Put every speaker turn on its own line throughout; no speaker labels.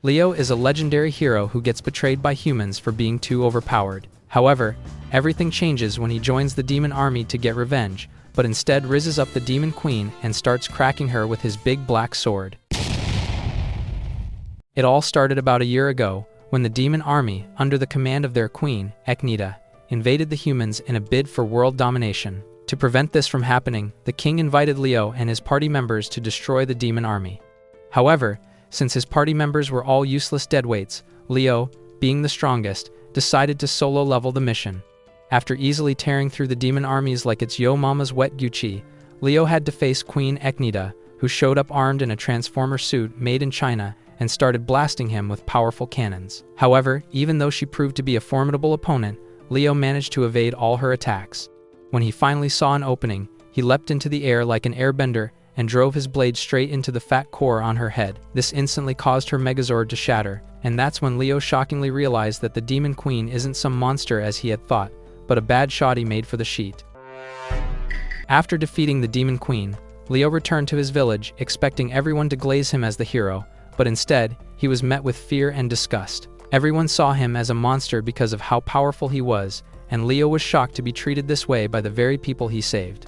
Leo is a legendary hero who gets betrayed by humans for being too overpowered. However, everything changes when he joins the demon army to get revenge, but instead rises up the demon queen and starts cracking her with his big black sword. It all started about a year ago, when the demon army, under the command of their queen, Eknida, invaded the humans in a bid for world domination. To prevent this from happening, the king invited Leo and his party members to destroy the demon army. However, since his party members were all useless deadweights, Leo, being the strongest, decided to solo level the mission. After easily tearing through the demon armies like it's Yo Mama's wet Gucci, Leo had to face Queen Eknida, who showed up armed in a transformer suit made in China and started blasting him with powerful cannons. However, even though she proved to be a formidable opponent, Leo managed to evade all her attacks. When he finally saw an opening, he leapt into the air like an airbender and drove his blade straight into the fat core on her head. This instantly caused her Megazord to shatter, and that's when Leo shockingly realized that the demon queen isn't some monster as he had thought, but a bad shoddy made for the sheet. After defeating the demon queen, Leo returned to his village, expecting everyone to glaze him as the hero, but instead, he was met with fear and disgust. Everyone saw him as a monster because of how powerful he was, and Leo was shocked to be treated this way by the very people he saved.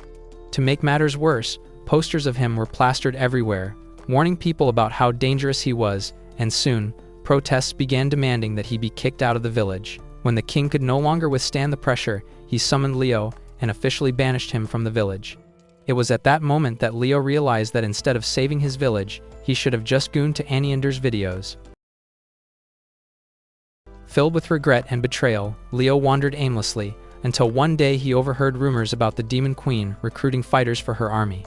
To make matters worse, posters of him were plastered everywhere, warning people about how dangerous he was, and soon, protests began demanding that he be kicked out of the village. When the king could no longer withstand the pressure, he summoned Leo and officially banished him from the village. It was at that moment that Leo realized that instead of saving his village, he should have just gooned to Annie Ender's videos. Filled with regret and betrayal, Leo wandered aimlessly, until one day he overheard rumors about the demon queen recruiting fighters for her army.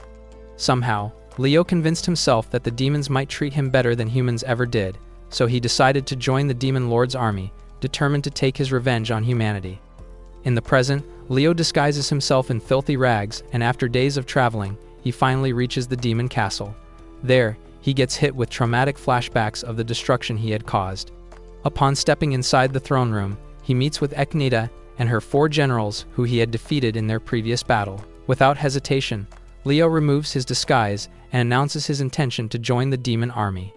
Somehow, Leo convinced himself that the demons might treat him better than humans ever did, so he decided to join the demon lord's army, determined to take his revenge on humanity. In the present, Leo disguises himself in filthy rags, and after days of traveling, he finally reaches the demon castle. There, he gets hit with traumatic flashbacks of the destruction he had caused. Upon stepping inside the throne room, he meets with Eknida and her 4 generals who he had defeated in their previous battle. Without hesitation, Leo removes his disguise and announces his intention to join the demon army.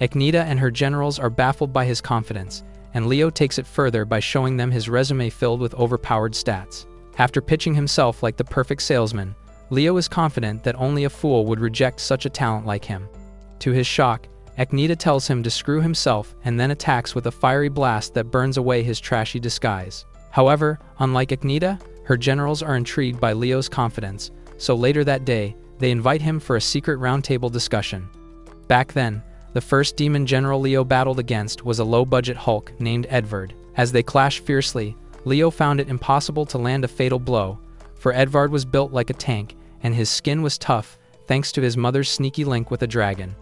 Eknida and her generals are baffled by his confidence, and Leo takes it further by showing them his resume filled with overpowered stats. After pitching himself like the perfect salesman, Leo is confident that only a fool would reject such a talent like him. To his shock, Eknida tells him to screw himself and then attacks with a fiery blast that burns away his trashy disguise. However, unlike Eknida, her generals are intrigued by Leo's confidence, so later that day, they invite him for a secret roundtable discussion. Back then, the first demon general Leo battled against was a low-budget Hulk named Edvard. As they clashed fiercely, Leo found it impossible to land a fatal blow, for Edvard was built like a tank, and his skin was tough, thanks to his mother's sneaky link with a dragon.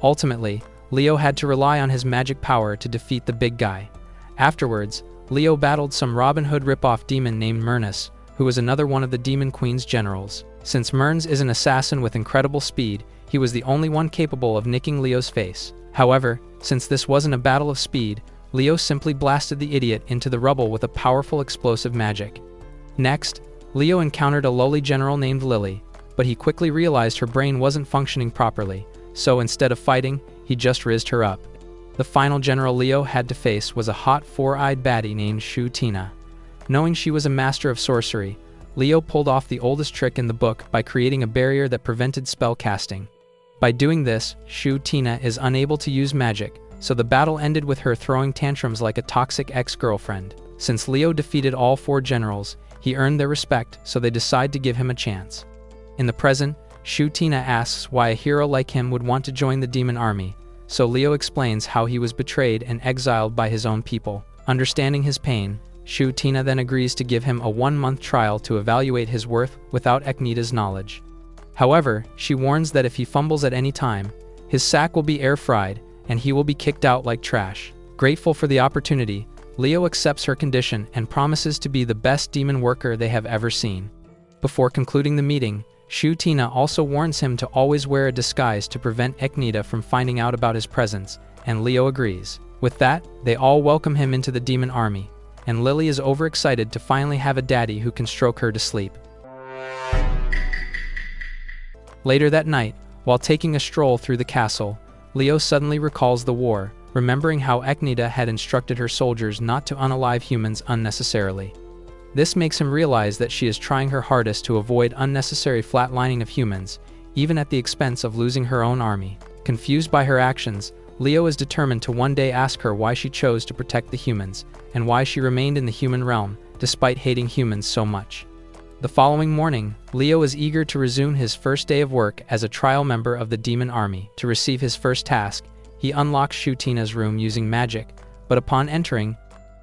Ultimately, Leo had to rely on his magic power to defeat the big guy. Afterwards, Leo battled some Robin Hood rip-off demon named Myrnus, who was another one of the demon queen's generals. Since Myrns is an assassin with incredible speed, he was the only one capable of nicking Leo's face. However, since this wasn't a battle of speed, Leo simply blasted the idiot into the rubble with a powerful explosive magic. Next, Leo encountered a lowly general named Lily, but he quickly realized her brain wasn't functioning properly, so instead of fighting, he just rizzed her up. The final general Leo had to face was a hot 4-eyed baddie named Shu Tina. Knowing she was a master of sorcery, Leo pulled off the oldest trick in the book by creating a barrier that prevented spell casting. By doing this, Shu Tina is unable to use magic, so the battle ended with her throwing tantrums like a toxic ex-girlfriend. Since Leo defeated all 4 generals, he earned their respect, so they decide to give him a chance. In the present, Shu Tina asks why a hero like him would want to join the demon army, so Leo explains how he was betrayed and exiled by his own people. Understanding his pain, Shu Tina then agrees to give him a 1-month trial to evaluate his worth without Eknida's knowledge. However, she warns that if he fumbles at any time, his sack will be air-fried and he will be kicked out like trash. Grateful for the opportunity, Leo accepts her condition and promises to be the best demon worker they have ever seen. Before concluding the meeting, Shu Tina also warns him to always wear a disguise to prevent Eknida from finding out about his presence, and Leo agrees. With that, they all welcome him into the demon army, and Lily is overexcited to finally have a daddy who can stroke her to sleep. Later that night, while taking a stroll through the castle, Leo suddenly recalls the war, remembering how Eknida had instructed her soldiers not to unalive humans unnecessarily. This makes him realize that she is trying her hardest to avoid unnecessary flatlining of humans, even at the expense of losing her own army. Confused by her actions, Leo is determined to one day ask her why she chose to protect the humans, and why she remained in the human realm, despite hating humans so much. The following morning, Leo is eager to resume his first day of work as a trial member of the demon army. To receive his first task, he unlocks Shutina's room using magic, but upon entering,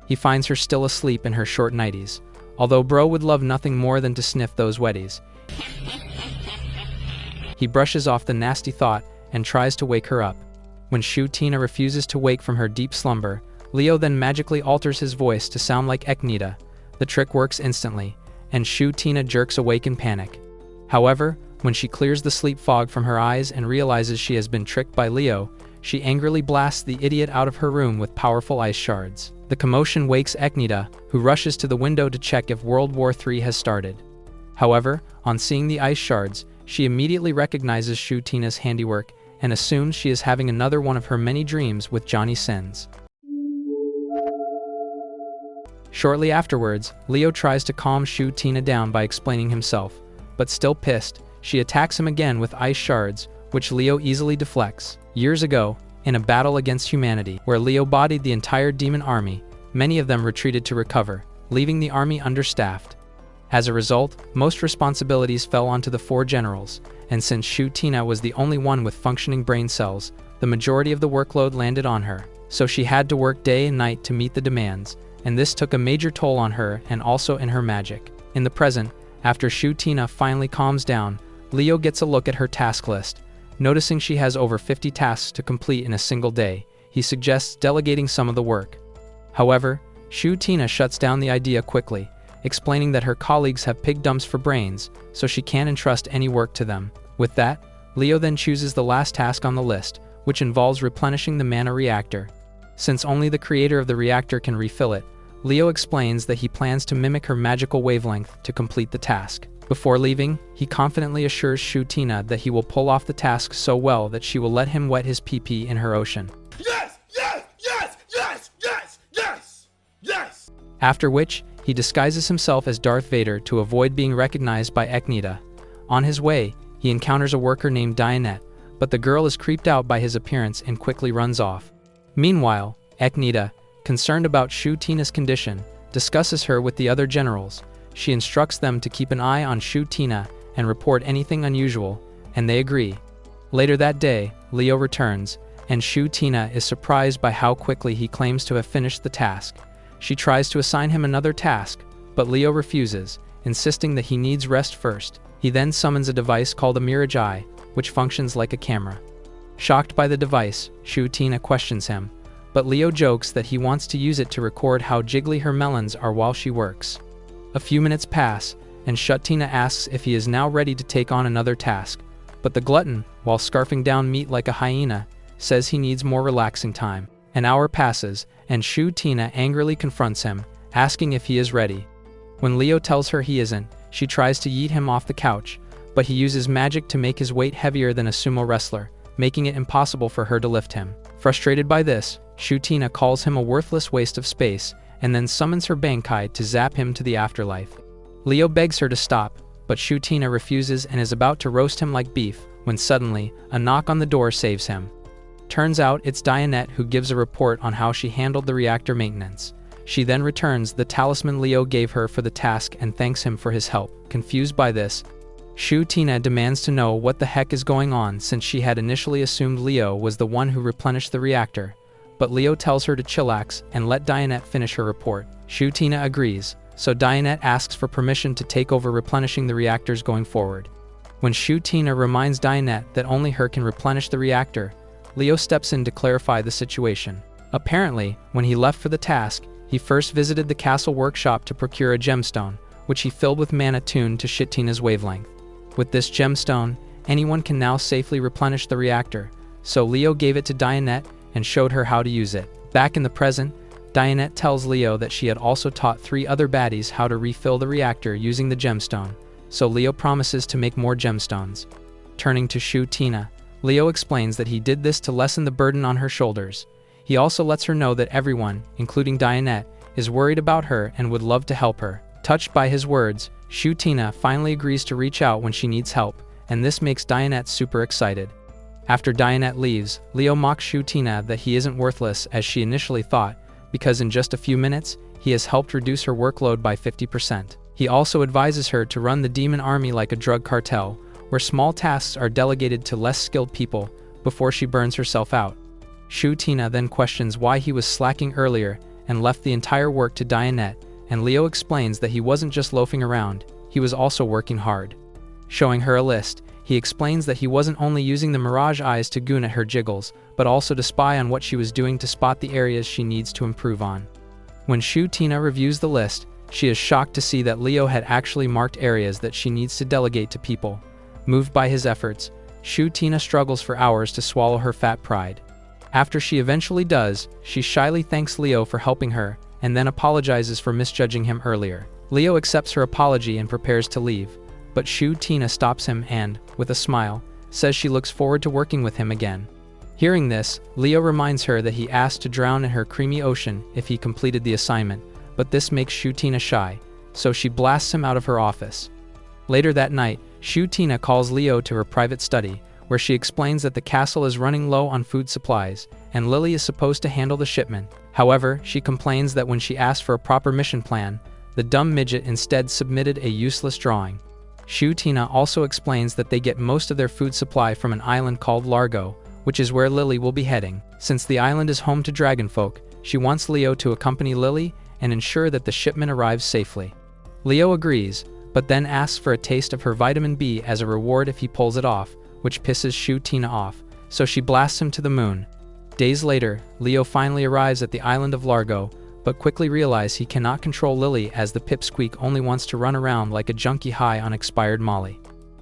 he finds her still asleep in her short nighties, although bro would love nothing more than to sniff those wetties. He brushes off the nasty thought and tries to wake her up. When Shutina refuses to wake from her deep slumber, Leo then magically alters his voice to sound like Eknida. The trick works instantly, and Shutina jerks awake in panic. However, when she clears the sleep fog from her eyes and realizes she has been tricked by Leo, she angrily blasts the idiot out of her room with powerful ice shards. The commotion wakes Eknida, who rushes to the window to check if World War III has started. However, on seeing the ice shards, she immediately recognizes Shutina's handiwork and assumes she is having another one of her many dreams with Johnny Sins. Shortly afterwards, Leo tries to calm Shutina down by explaining himself, but still pissed, she attacks him again with ice shards, which Leo easily deflects. Years ago, in a battle against humanity, where Leo bodied the entire demon army, many of them retreated to recover, leaving the army understaffed. As a result, most responsibilities fell onto the 4 generals, and since Shutina was the only one with functioning brain cells, the majority of the workload landed on her, so she had to work day and night to meet the demands, and this took a major toll on her and also in her magic. In the present, after Shutina finally calms down, Leo gets a look at her task list. Noticing she has over 50 tasks to complete in a single day, he suggests delegating some of the work. However, Shutina shuts down the idea quickly, explaining that her colleagues have pig dumps for brains, so she can't entrust any work to them. With that, Leo then chooses the last task on the list, which involves replenishing the mana reactor. Since only the creator of the reactor can refill it, Leo explains that he plans to mimic her magical wavelength to complete the task. Before leaving, he confidently assures Shutina that he will pull off the task so well that she will let him wet his pee-pee in her ocean.
Yes! Yes! Yes! Yes! Yes! Yes! Yes!
After which, he disguises himself as Darth Vader to avoid being recognized by Eknida. On his way, he encounters a worker named Dianette, but the girl is creeped out by his appearance and quickly runs off. Meanwhile, Eknida, concerned about Shutina's condition, discusses her with the other generals. She instructs them to keep an eye on Shutina and report anything unusual, and they agree. Later that day, Leo returns, and Shutina is surprised by how quickly he claims to have finished the task. She tries to assign him another task, but Leo refuses, insisting that he needs rest first. He then summons a device called a mirage eye, which functions like a camera. Shocked by the device, Shutina questions him, but Leo jokes that he wants to use it to record how jiggly her melons are while she works. A few minutes pass, and Shutina asks if he is now ready to take on another task, but the glutton, while scarfing down meat like a hyena, says he needs more relaxing time. An hour passes, and Shutina angrily confronts him, asking if he is ready. When Leo tells her he isn't, she tries to yeet him off the couch, but he uses magic to make his weight heavier than a sumo wrestler, making it impossible for her to lift him. Frustrated by this, Shutina calls him a worthless waste of space, and then summons her Bankai to zap him to the afterlife. Leo begs her to stop, but Shutina refuses and is about to roast him like beef, when suddenly, a knock on the door saves him. Turns out it's Dianette who gives a report on how she handled the reactor maintenance. She then returns the talisman Leo gave her for the task and thanks him for his help. Confused by this, Shutina demands to know what the heck is going on since she had initially assumed Leo was the one who replenished the reactor, but Leo tells her to chillax and let Dianette finish her report. Shutina agrees, so Dianette asks for permission to take over replenishing the reactors going forward. When Shutina reminds Dianette that only her can replenish the reactor, Leo steps in to clarify the situation. Apparently, when he left for the task, he first visited the castle workshop to procure a gemstone, which he filled with mana tuned to Shutina's wavelength. With this gemstone, anyone can now safely replenish the reactor, so Leo gave it to Dianette and showed her how to use it. Back in the present, Dianette tells Leo that she had also taught 3 other baddies how to refill the reactor using the gemstone, so Leo promises to make more gemstones. Turning to Shutina, Leo explains that he did this to lessen the burden on her shoulders. He also lets her know that everyone, including Dianette, is worried about her and would love to help her. Touched by his words, Tina finally agrees to reach out when she needs help, and this makes Dianette super excited. After Dianette leaves, Leo mocks Tina that he isn't worthless as she initially thought, because in just a few minutes, he has helped reduce her workload by 50%. He also advises her to run the demon army like a drug cartel, where small tasks are delegated to less skilled people before she burns herself out. Tina then questions why he was slacking earlier and left the entire work to Dianette, and Leo explains that he wasn't just loafing around, he was also working hard. Showing her a list, he explains that he wasn't only using the mirage eyes to goon at her jiggles, but also to spy on what she was doing to spot the areas she needs to improve on. When Tina reviews the list, she is shocked to see that Leo had actually marked areas that she needs to delegate to people. Moved by his efforts, Tina struggles for hours to swallow her fat pride. After she eventually does, she shyly thanks Leo for helping her, and then apologizes for misjudging him earlier. Leo accepts her apology and prepares to leave, but Tina stops him and, with a smile, says she looks forward to working with him again. Hearing this, Leo reminds her that he asked to drown in her creamy ocean if he completed the assignment, but this makes Tina shy, so she blasts him out of her office. Later that night, Tina calls Leo to her private study, where she explains that the castle is running low on food supplies, and Lily is supposed to handle the shipment. However, she complains that when she asked for a proper mission plan, the dumb midget instead submitted a useless drawing. Tina also explains that they get most of their food supply from an island called Largo, which is where Lily will be heading. Since the island is home to dragonfolk, she wants Leo to accompany Lily and ensure that the shipment arrives safely. Leo agrees, but then asks for a taste of her vitamin B as a reward if he pulls it off, which pisses Tina off, so she blasts him to the moon. Days later, Leo finally arrives at the island of Largo, but quickly realizes he cannot control Lily as the pipsqueak only wants to run around like a junkie high on expired Molly.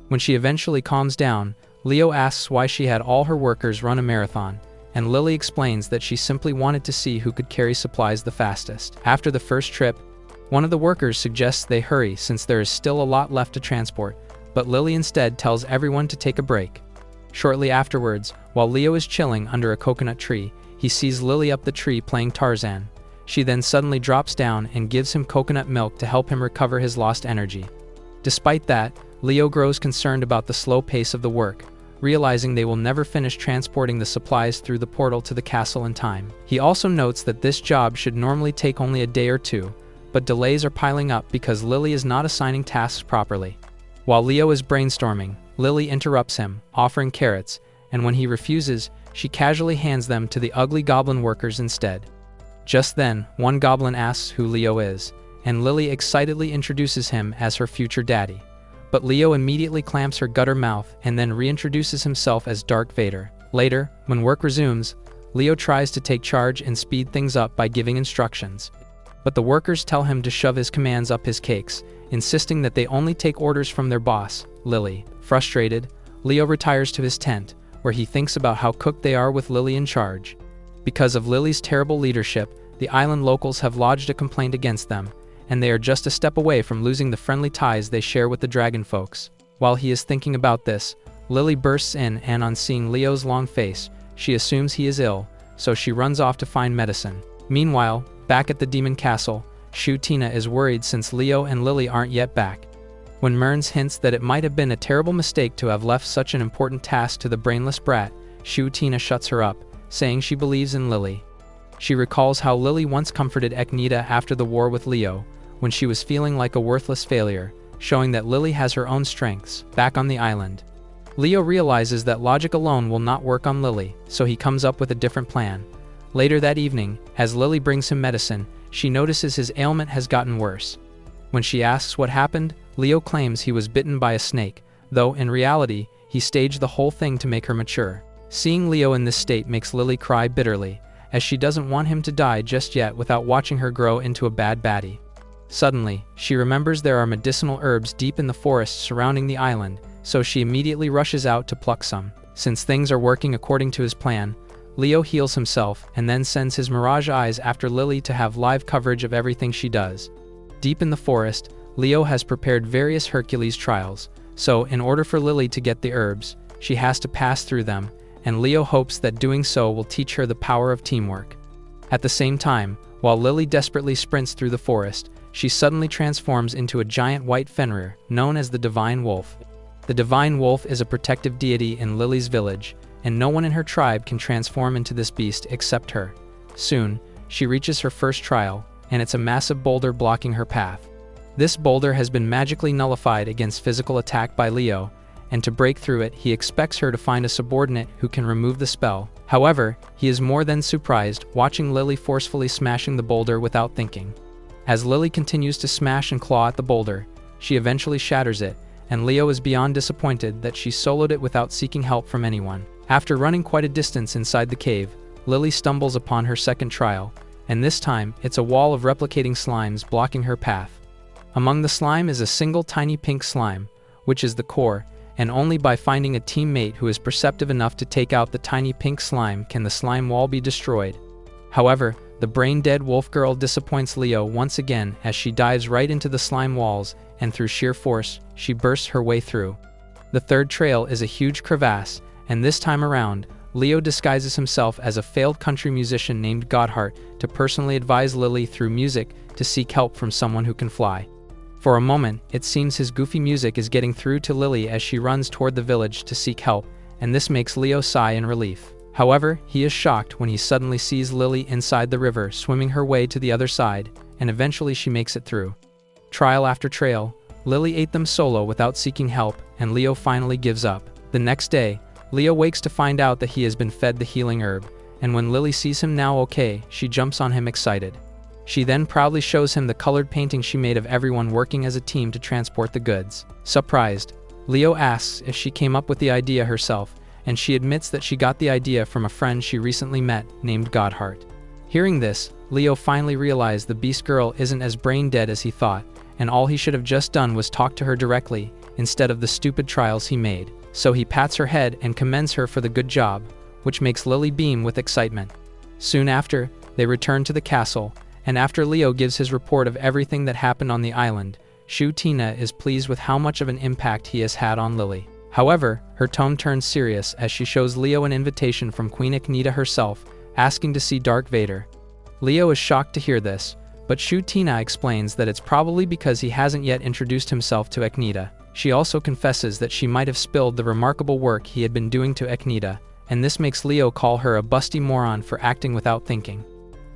When she eventually calms down, Leo asks why she had all her workers run a marathon, and Lily explains that she simply wanted to see who could carry supplies the fastest. After the first trip, one of the workers suggests they hurry since there is still a lot left to transport, but Lily instead tells everyone to take a break. Shortly afterwards, while Leo is chilling under a coconut tree, he sees Lily up the tree playing Tarzan. She then suddenly drops down and gives him coconut milk to help him recover his lost energy. Despite that, Leo grows concerned about the slow pace of the work, realizing they will never finish transporting the supplies through the portal to the castle in time. He also notes that this job should normally take only a day or two, but delays are piling up because Lily is not assigning tasks properly. While Leo is brainstorming, Lily interrupts him, offering carrots, and when he refuses, she casually hands them to the ugly goblin workers instead. Just then, one goblin asks who Leo is, and Lily excitedly introduces him as her future daddy. But Leo immediately clamps her gutter mouth and then reintroduces himself as Dark Vader. Later, when work resumes, Leo tries to take charge and speed things up by giving instructions. But the workers tell him to shove his commands up his cakes, insisting that they only take orders from their boss, Lily. Frustrated, Leo retires to his tent, where he thinks about how cooked they are with Lily in charge. Because of Lily's terrible leadership, the island locals have lodged a complaint against them, and they are just a step away from losing the friendly ties they share with the dragon folks. While he is thinking about this, Lily bursts in and on seeing Leo's long face, she assumes he is ill, so she runs off to find medicine. Meanwhile, back at the demon castle, Tina is worried since Leo and Lily aren't yet back. When Mearns hints that it might have been a terrible mistake to have left such an important task to the brainless brat, Tina shuts her up, saying she believes in Lily. She recalls how Lily once comforted Eknita after the war with Leo, when she was feeling like a worthless failure, showing that Lily has her own strengths. Back on the island, Leo realizes that logic alone will not work on Lily, so he comes up with a different plan. Later that evening, as Lily brings him medicine, she notices his ailment has gotten worse. When she asks what happened, Leo claims he was bitten by a snake, though in reality, he staged the whole thing to make her mature. Seeing Leo in this state makes Lily cry bitterly, as she doesn't want him to die just yet without watching her grow into a bad baddie. Suddenly, she remembers there are medicinal herbs deep in the forest surrounding the island, so she immediately rushes out to pluck some. Since things are working according to his plan, Leo heals himself and then sends his mirage eyes after Lily to have live coverage of everything she does. Deep in the forest, Leo has prepared various Hercules trials, so in order for Lily to get the herbs, she has to pass through them, and Leo hopes that doing so will teach her the power of teamwork. At the same time, while Lily desperately sprints through the forest, she suddenly transforms into a giant white Fenrir, known as the Divine Wolf. The Divine Wolf is a protective deity in Lily's village, and no one in her tribe can transform into this beast except her. Soon, she reaches her first trial, and it's a massive boulder blocking her path. This boulder has been magically nullified against physical attack by Leo, and to break through it, he expects her to find a subordinate who can remove the spell. However, he is more than surprised watching Lily forcefully smashing the boulder without thinking. As Lily continues to smash and claw at the boulder, she eventually shatters it, and Leo is beyond disappointed that she soloed it without seeking help from anyone. After running quite a distance inside the cave, Lily stumbles upon her second trial, and this time it's a wall of replicating slimes blocking her path. Among the slime is a single tiny pink slime, which is the core, and only by finding a teammate who is perceptive enough to take out the tiny pink slime can the slime wall be destroyed. However, the brain-dead wolf girl disappoints Leo once again as she dives right into the slime walls, and through sheer force, she bursts her way through. The third trail is a huge crevasse, and this time around, Leo disguises himself as a failed country musician named Godheart to personally advise Lily through music to seek help from someone who can fly. For a moment, it seems his goofy music is getting through to Lily as she runs toward the village to seek help, and this makes Leo sigh in relief. However, he is shocked when he suddenly sees Lily inside the river swimming her way to the other side, and eventually she makes it through. Trial after trail, Lily ate them solo without seeking help, and Leo finally gives up. The next day, Leo wakes to find out that he has been fed the healing herb, and when Lily sees him now okay, she jumps on him excited. She then proudly shows him the colored painting she made of everyone working as a team to transport the goods. Surprised, Leo asks if she came up with the idea herself, and she admits that she got the idea from a friend she recently met named Godheart. Hearing this, Leo finally realized the beast girl isn't as brain dead as he thought, and all he should have just done was talk to her directly, instead of the stupid trials he made. So he pats her head and commends her for the good job, which makes Lily beam with excitement. Soon after, they return to the castle, and after Leo gives his report of everything that happened on the island, Shu Tina is pleased with how much of an impact he has had on Lily. However, her tone turns serious as she shows Leo an invitation from Queen Eknita herself, asking to see Dark Vader. Leo is shocked to hear this, but Shu Tina explains that it's probably because he hasn't yet introduced himself to Eknita. She also confesses that she might have spilled the remarkable work he had been doing to Eknita, and this makes Leo call her a busty moron for acting without thinking.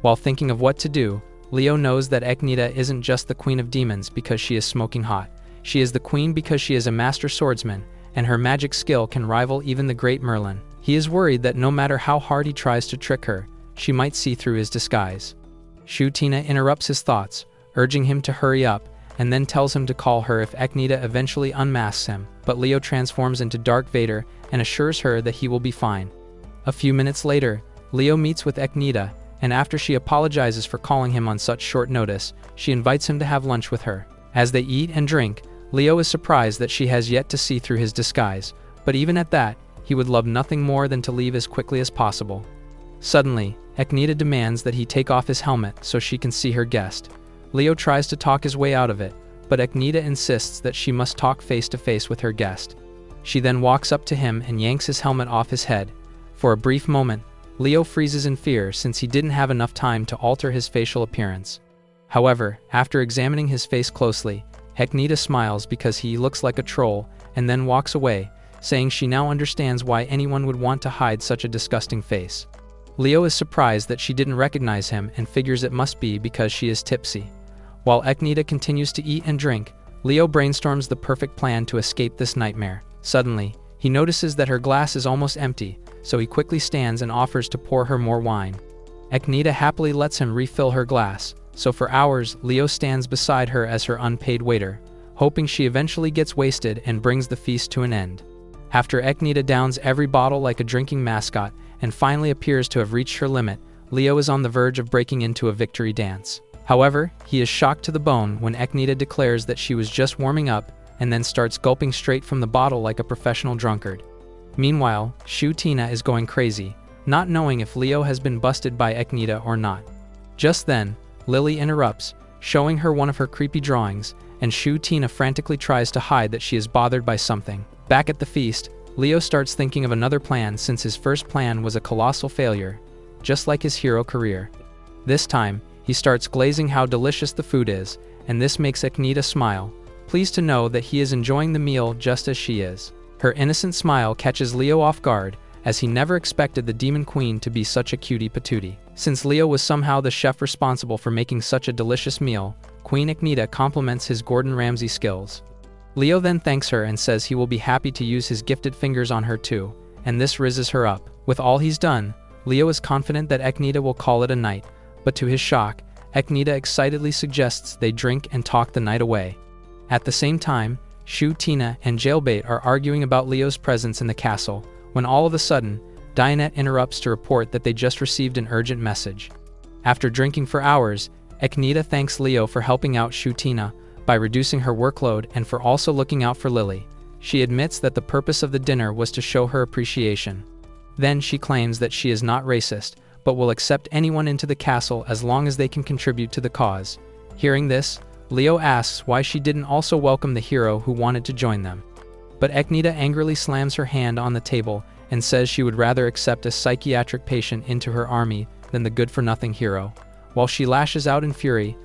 While thinking of what to do, Leo knows that Eknita isn't just the queen of demons because she is smoking hot. She is the queen because she is a master swordsman, and her magic skill can rival even the great Merlin. He is worried that no matter how hard he tries to trick her, she might see through his disguise. Shu Tina interrupts his thoughts, urging him to hurry up, and then tells him to call her if Eknita eventually unmasks him, but Leo transforms into Dark Vader and assures her that he will be fine. A few minutes later, Leo meets with Eknita, and after she apologizes for calling him on such short notice, she invites him to have lunch with her. As they eat and drink, Leo is surprised that she has yet to see through his disguise, but even at that, he would love nothing more than to leave as quickly as possible. Suddenly, Eknita demands that he take off his helmet so she can see her guest. Leo tries to talk his way out of it, but Eknita insists that she must talk face to face with her guest. She then walks up to him and yanks his helmet off his head. For a brief moment, Leo freezes in fear since he didn't have enough time to alter his facial appearance. However, after examining his face closely, Eknita smiles because he looks like a troll and then walks away, saying she now understands why anyone would want to hide such a disgusting face. Leo is surprised that she didn't recognize him and figures it must be because she is tipsy. While Eknita continues to eat and drink, Leo brainstorms the perfect plan to escape this nightmare. Suddenly, he notices that her glass is almost empty, so he quickly stands and offers to pour her more wine. Eknita happily lets him refill her glass, so for hours Leo stands beside her as her unpaid waiter, hoping she eventually gets wasted and brings the feast to an end. After Eknita downs every bottle like a drinking mascot and finally appears to have reached her limit, Leo is on the verge of breaking into a victory dance. However, he is shocked to the bone when Eknita declares that she was just warming up and then starts gulping straight from the bottle like a professional drunkard. Meanwhile, Shu Tina is going crazy, not knowing if Leo has been busted by Eknita or not. Just then, Lily interrupts, showing her one of her creepy drawings, and Shu Tina frantically tries to hide that she is bothered by something. Back at the feast, Leo starts thinking of another plan since his first plan was a colossal failure, just like his hero career. This time, he starts glazing how delicious the food is, and this makes Agneta smile, pleased to know that he is enjoying the meal just as she is. Her innocent smile catches Leo off guard, as he never expected the Demon Queen to be such a cutie patootie. Since Leo was somehow the chef responsible for making such a delicious meal, Queen Agneta compliments his Gordon Ramsay skills. Leo then thanks her and says he will be happy to use his gifted fingers on her too, and this rizzes her up. With all he's done, Leo is confident that Agneta will call it a night, but to his shock, Agneta excitedly suggests they drink and talk the night away. At the same time, Shu, Tina, and Jailbait are arguing about Leo's presence in the castle, when all of a sudden, Dianette interrupts to report that they just received an urgent message. After drinking for hours, Agneta thanks Leo for helping out Shu Tina by reducing her workload and for also looking out for Lily. She admits that the purpose of the dinner was to show her appreciation. Then she claims that she is not racist, but will accept anyone into the castle as long as they can contribute to the cause. Hearing this, Leo asks why she didn't also welcome the hero who wanted to join them. But Agneta angrily slams her hand on the table and says she would rather accept a psychiatric patient into her army than the good-for-nothing hero. While she lashes out in fury,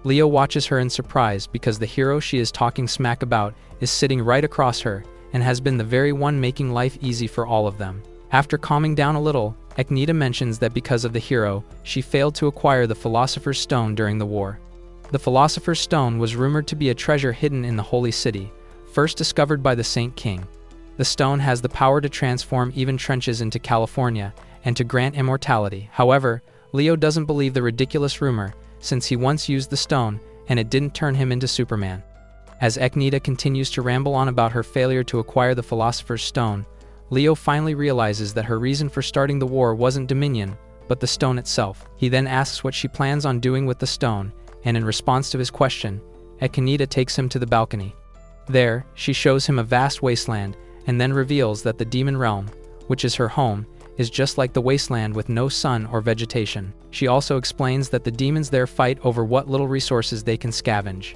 Leo watches her in surprise because the hero she is talking smack about is sitting right across her and has been the very one making life easy for all of them. After calming down a little, Agneta mentions that because of the hero, she failed to acquire the Philosopher's Stone during the war. The Philosopher's Stone was rumored to be a treasure hidden in the Holy City, first discovered by the Saint King. The stone has the power to transform even trenches into California and to grant immortality. However, Leo doesn't believe the ridiculous rumor, since he once used the stone and it didn't turn him into Superman. As Agneta continues to ramble on about her failure to acquire the Philosopher's Stone, Leo finally realizes that her reason for starting the war wasn't Dominion, but the stone itself. He then asks what she plans on doing with the stone, and in response to his question, Agneta takes him to the balcony. There, she shows him a vast wasteland, and then reveals that the demon realm, which is her home, is just like the wasteland with no sun or vegetation. She also explains that the demons there fight over what little resources they can scavenge.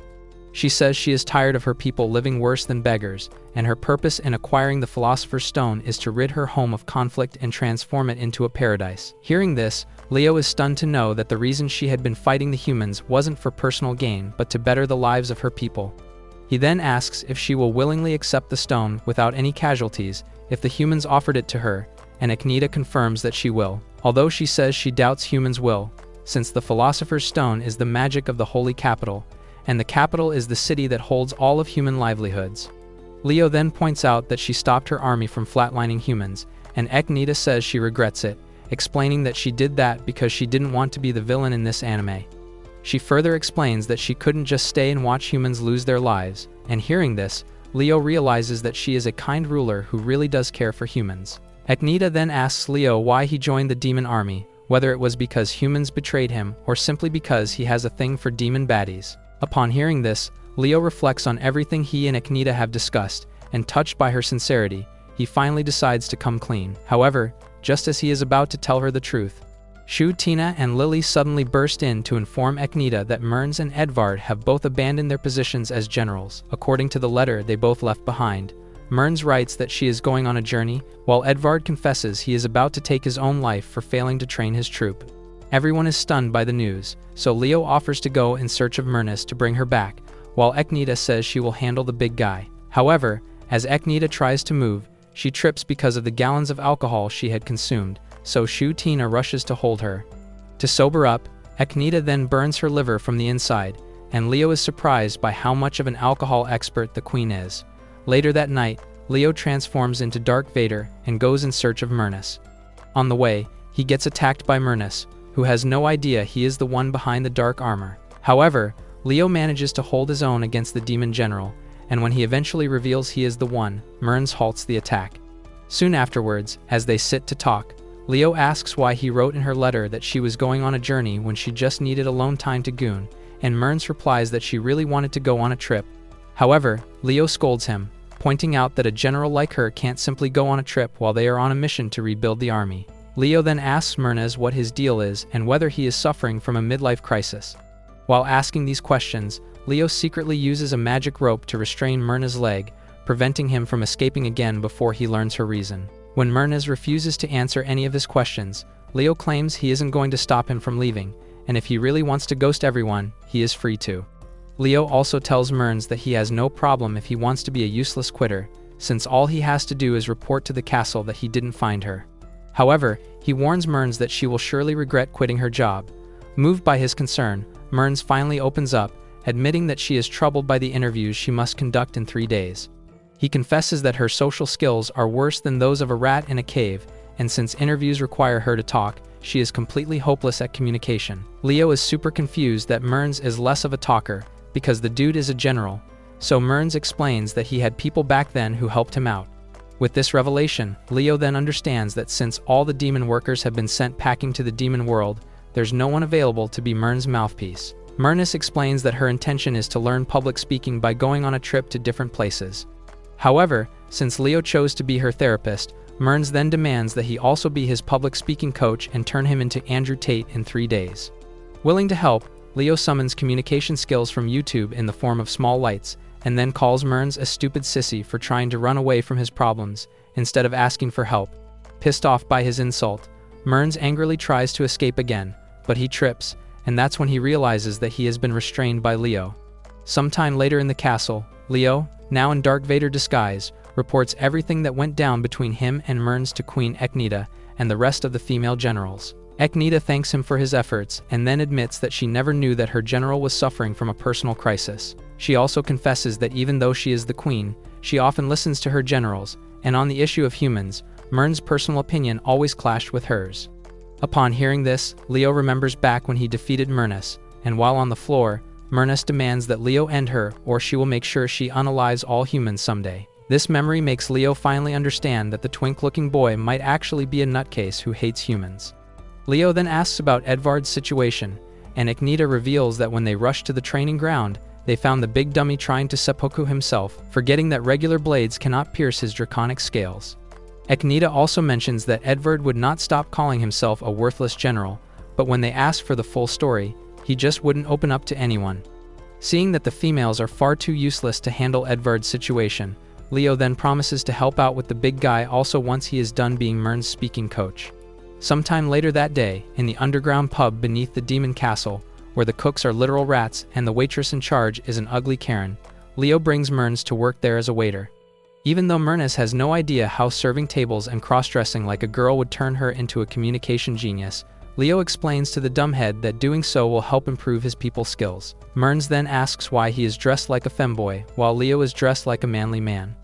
She says she is tired of her people living worse than beggars, and her purpose in acquiring the Philosopher's Stone is to rid her home of conflict and transform it into a paradise. Hearing this, Leo is stunned to know that the reason she had been fighting the humans wasn't for personal gain but to better the lives of her people. He then asks if she will willingly accept the stone without any casualties if the humans offered it to her, and Agneta confirms that she will, although she says she doubts humans will, since the Philosopher's Stone is the magic of the Holy Capital, and the capital is the city that holds all of human livelihoods. Leo then points out that she stopped her army from flatlining humans, and Agneta says she regrets it, explaining that she did that because she didn't want to be the villain in this anime. She further explains that she couldn't just stay and watch humans lose their lives, and hearing this, Leo realizes that she is a kind ruler who really does care for humans. Agneta then asks Leo why he joined the demon army, whether it was because humans betrayed him or simply because he has a thing for demon baddies. Upon hearing this, Leo reflects on everything he and Agneta have discussed, and touched by her sincerity, he finally decides to come clean. However, just as he is about to tell her the truth, Shu, Tina, and Lily suddenly burst in to inform Agneta that Mearns and Edvard have both abandoned their positions as generals. According to the letter they both left behind, Mearns writes that she is going on a journey, while Edvard confesses he is about to take his own life for failing to train his troop. Everyone is stunned by the news, so Leo offers to go in search of Mearns to bring her back, while Agneta says she will handle the big guy. However, as Agneta tries to move, she trips because of the gallons of alcohol she had consumed, so Shu Tina rushes to hold her. To sober up, Agneta then burns her liver from the inside, and Leo is surprised by how much of an alcohol expert the queen is. Later that night, Leo transforms into Dark Vader and goes in search of Mearns. On the way, he gets attacked by Mearns, who has no idea he is the one behind the dark armor. However, Leo manages to hold his own against the demon general, and when he eventually reveals he is the one, Mearns halts the attack. Soon afterwards, as they sit to talk, Leo asks why he wrote in her letter that she was going on a journey when she just needed alone time to goon, and Mearns replies that she really wanted to go on a trip. However, Leo scolds him, pointing out that a general like her can't simply go on a trip while they are on a mission to rebuild the army. Leo then asks Mearns what his deal is and whether he is suffering from a midlife crisis. While asking these questions, Leo secretly uses a magic rope to restrain Mearns' leg, preventing him from escaping again before he learns her reason. When Myrnes refuses to answer any of his questions, Leo claims he isn't going to stop him from leaving, and if he really wants to ghost everyone, he is free to. Leo also tells Myrnes that he has no problem if he wants to be a useless quitter, since all he has to do is report to the castle that he didn't find her. However, he warns Myrnes that she will surely regret quitting her job. Moved by his concern, Myrnes finally opens up, admitting that she is troubled by the interviews she must conduct in 3 days. He confesses that her social skills are worse than those of a rat in a cave, and since interviews require her to talk, she is completely hopeless at communication. Leo is super confused that Myrnes is less of a talker, because the dude is a general, so Myrnes explains that he had people back then who helped him out. With this revelation, Leo then understands that since all the demon workers have been sent packing to the demon world, there's no one available to be Myrnes' mouthpiece. Myrnes explains that her intention is to learn public speaking by going on a trip to different places. However, since Leo chose to be her therapist, Myrnes then demands that he also be his public speaking coach and turn him into Andrew Tate in 3 days. Willing to help, Leo summons communication skills from YouTube in the form of small lights, and then calls Myrnes a stupid sissy for trying to run away from his problems, instead of asking for help. Pissed off by his insult, Myrnes angrily tries to escape again, but he trips, and that's when he realizes that he has been restrained by Leo. Sometime later in the castle, Leo, now in Dark Vader disguise, reports everything that went down between him and Myrnes to Queen Eknita and the rest of the female generals. Eknita thanks him for his efforts and then admits that she never knew that her general was suffering from a personal crisis. She also confesses that even though she is the queen, she often listens to her generals, and on the issue of humans, Myrnes' personal opinion always clashed with hers. Upon hearing this, Leo remembers back when he defeated Myrnes, and while on the floor, Myrnes demands that Leo end her or she will make sure she unalives all humans someday. This memory makes Leo finally understand that the twink-looking boy might actually be a nutcase who hates humans. Leo then asks about Edvard's situation, and Eknita reveals that when they rushed to the training ground, they found the big dummy trying to seppuku himself, forgetting that regular blades cannot pierce his draconic scales. Eknita also mentions that Edvard would not stop calling himself a worthless general, but when they asked for the full story, he just wouldn't open up to anyone. Seeing that the females are far too useless to handle Edvard's situation, Leo then promises to help out with the big guy also once he is done being Myrnes' speaking coach. Sometime later that day, in the underground pub beneath the demon castle, where the cooks are literal rats and the waitress in charge is an ugly Karen, Leo brings Myrnes to work there as a waiter. Even though Myrnes has no idea how serving tables and cross-dressing like a girl would turn her into a communication genius, Leo explains to the dumbhead that doing so will help improve his people skills. Myrnes then asks why he is dressed like a femboy, while Leo is dressed like a manly man.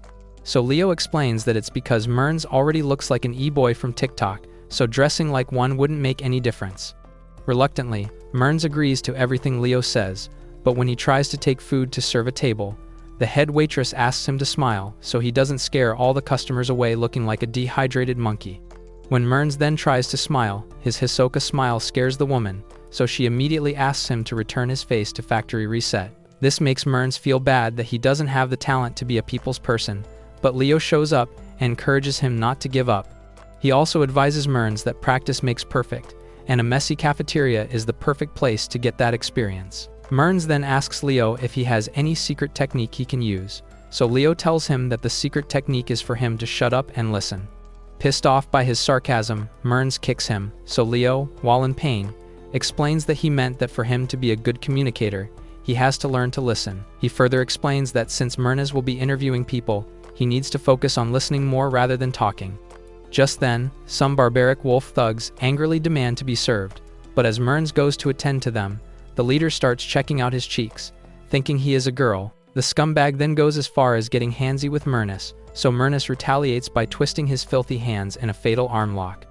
So Leo explains that it's because Myrnes already looks like an e-boy from TikTok, so dressing like one wouldn't make any difference. Reluctantly, Myrnes agrees to everything Leo says, but when he tries to take food to serve a table, the head waitress asks him to smile so he doesn't scare all the customers away looking like a dehydrated monkey. When Myrnes then tries to smile, his Hisoka smile scares the woman, so she immediately asks him to return his face to factory reset. This makes Myrnes feel bad that he doesn't have the talent to be a people's person, but Leo shows up and encourages him not to give up. He also advises Myrnes that practice makes perfect, and a messy cafeteria is the perfect place to get that experience. Myrnes then asks Leo if he has any secret technique he can use, so Leo tells him that the secret technique is for him to shut up and listen. Pissed off by his sarcasm, Myrnes kicks him, so Leo, while in pain, explains that he meant that for him to be a good communicator, he has to learn to listen. He further explains that since Myrnes will be interviewing people, he needs to focus on listening more rather than talking. Just then, some barbaric wolf thugs angrily demand to be served, but as Myrnes goes to attend to them, the leader starts checking out his cheeks, thinking he is a girl. The scumbag then goes as far as getting handsy with Myrnes, so Myrnes retaliates by twisting his filthy hands in a fatal arm lock.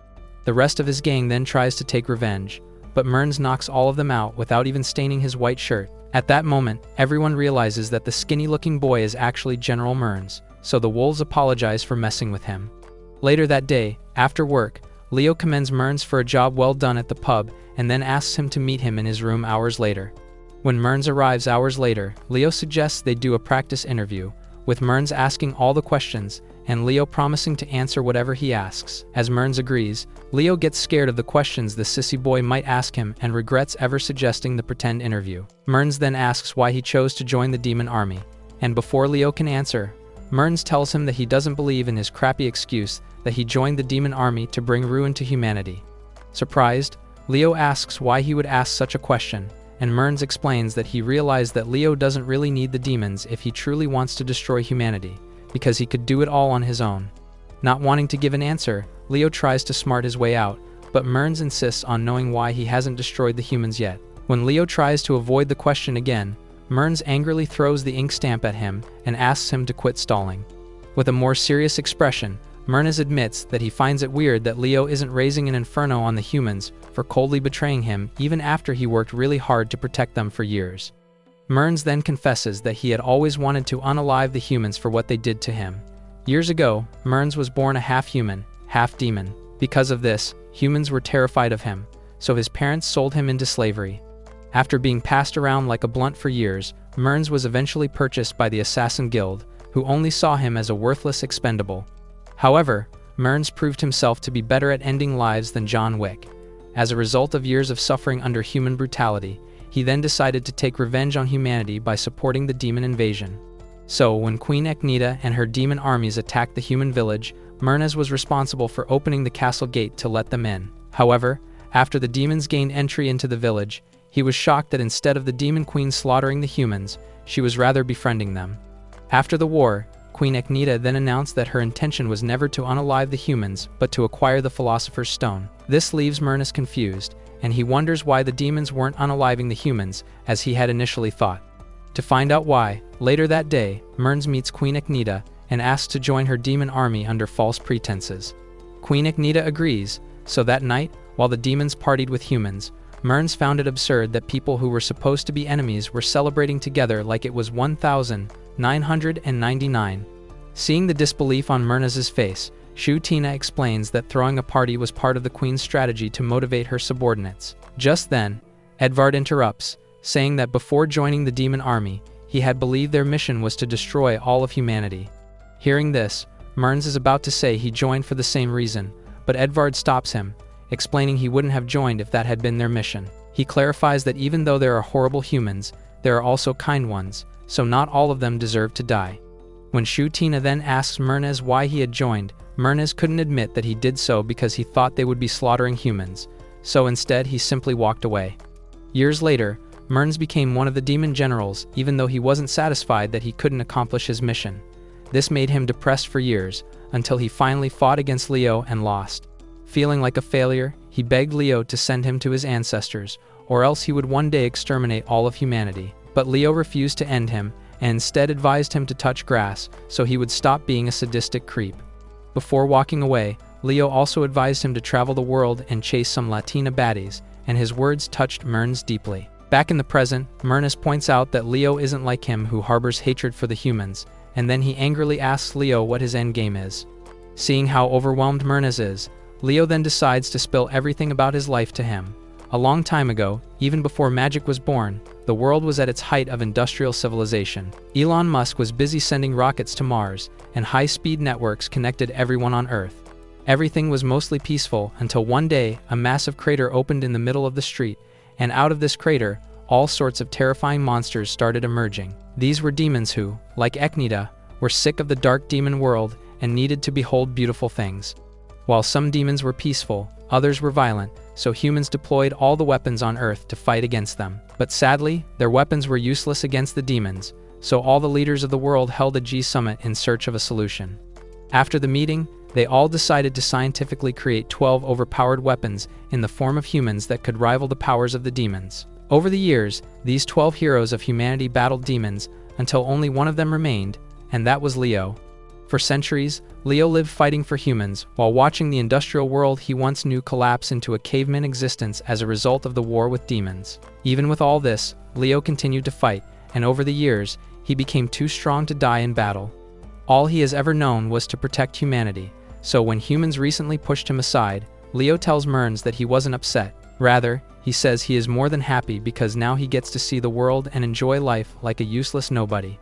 The rest of his gang then tries to take revenge, but Myrnes knocks all of them out without even staining his white shirt. At that moment, everyone realizes that the skinny-looking boy is actually General Myrnes, so the wolves apologize for messing with him. Later that day, after work, Leo commends Myrnes for a job well done at the pub and then asks him to meet him in his room hours later. When Myrnes arrives hours later, Leo suggests they do a practice interview, with Myrnes asking all the questions and Leo promising to answer whatever he asks. As Myrnes agrees, Leo gets scared of the questions the sissy boy might ask him and regrets ever suggesting the pretend interview. Myrnes then asks why he chose to join the demon army, and before Leo can answer, Mearns tells him that he doesn't believe in his crappy excuse that he joined the demon army to bring ruin to humanity. Surprised, Leo asks why he would ask such a question, and Mearns explains that he realized that Leo doesn't really need the demons if he truly wants to destroy humanity, because he could do it all on his own. Not wanting to give an answer, Leo tries to smart his way out, but Mearns insists on knowing why he hasn't destroyed the humans yet. When Leo tries to avoid the question again, Mearns angrily throws the ink stamp at him and asks him to quit stalling. With a more serious expression, Mearns admits that he finds it weird that Leo isn't raising an inferno on the humans for coldly betraying him even after he worked really hard to protect them for years. Mearns then confesses that he had always wanted to unalive the humans for what they did to him. Years ago, Mearns was born a half-human, half-demon. Because of this, humans were terrified of him, so his parents sold him into slavery. After being passed around like a blunt for years, Mearns was eventually purchased by the Assassin Guild, who only saw him as a worthless expendable. However, Mearns proved himself to be better at ending lives than John Wick. As a result of years of suffering under human brutality, he then decided to take revenge on humanity by supporting the demon invasion. So, when Queen Eknita and her demon armies attacked the human village, Mearns was responsible for opening the castle gate to let them in. However, after the demons gained entry into the village, he was shocked that instead of the demon queen slaughtering the humans, she was rather befriending them. After the war, Queen Eknita then announced that her intention was never to unalive the humans, but to acquire the Philosopher's Stone. This leaves Mearns confused, and he wonders why the demons weren't unaliving the humans, as he had initially thought. To find out why, later that day, Mearns meets Queen Eknita and asks to join her demon army under false pretenses. Queen Eknita agrees, so that night, while the demons partied with humans, Mearns found it absurd that people who were supposed to be enemies were celebrating together like it was 1999. Seeing the disbelief on Mearns's face, Shu Tina explains that throwing a party was part of the queen's strategy to motivate her subordinates. Just then, Edvard interrupts, saying that before joining the demon army, he had believed their mission was to destroy all of humanity. Hearing this, Mearns is about to say he joined for the same reason, but Edvard stops him, explaining he wouldn't have joined if that had been their mission. He clarifies that even though there are horrible humans, there are also kind ones, so not all of them deserve to die. When Shu Tina then asks Mearns why he had joined, Mearns couldn't admit that he did so because he thought they would be slaughtering humans, so instead he simply walked away. Years later, Mearns became one of the demon generals even though he wasn't satisfied that he couldn't accomplish his mission. This made him depressed for years, until he finally fought against Leo and lost. Feeling like a failure, he begged Leo to send him to his ancestors, or else he would one day exterminate all of humanity. But Leo refused to end him, and instead advised him to touch grass, so he would stop being a sadistic creep. Before walking away, Leo also advised him to travel the world and chase some Latina baddies, and his words touched Mearns deeply. Back in the present, Mearns points out that Leo isn't like him who harbors hatred for the humans, and then he angrily asks Leo what his endgame is. Seeing how overwhelmed Mearns is, Leo then decides to spill everything about his life to him. A long time ago, even before magic was born, the world was at its height of industrial civilization. Elon Musk was busy sending rockets to Mars, and high-speed networks connected everyone on Earth. Everything was mostly peaceful until one day, a massive crater opened in the middle of the street, and out of this crater, all sorts of terrifying monsters started emerging. These were demons who, like Eknita, were sick of the dark demon world and needed to behold beautiful things. While some demons were peaceful, others were violent, so humans deployed all the weapons on Earth to fight against them. But sadly, their weapons were useless against the demons, so all the leaders of the world held a G-summit in search of a solution. After the meeting, they all decided to scientifically create 12 overpowered weapons in the form of humans that could rival the powers of the demons. Over the years, these 12 heroes of humanity battled demons until only one of them remained, and that was Leo. For centuries, Leo lived fighting for humans while watching the industrial world he once knew collapse into a caveman existence as a result of the war with demons. Even with all this, Leo continued to fight, and over the years, he became too strong to die in battle. All he has ever known was to protect humanity, so when humans recently pushed him aside, Leo tells Mearns that he wasn't upset. Rather, he says he is more than happy because now he gets to see the world and enjoy life like a useless nobody.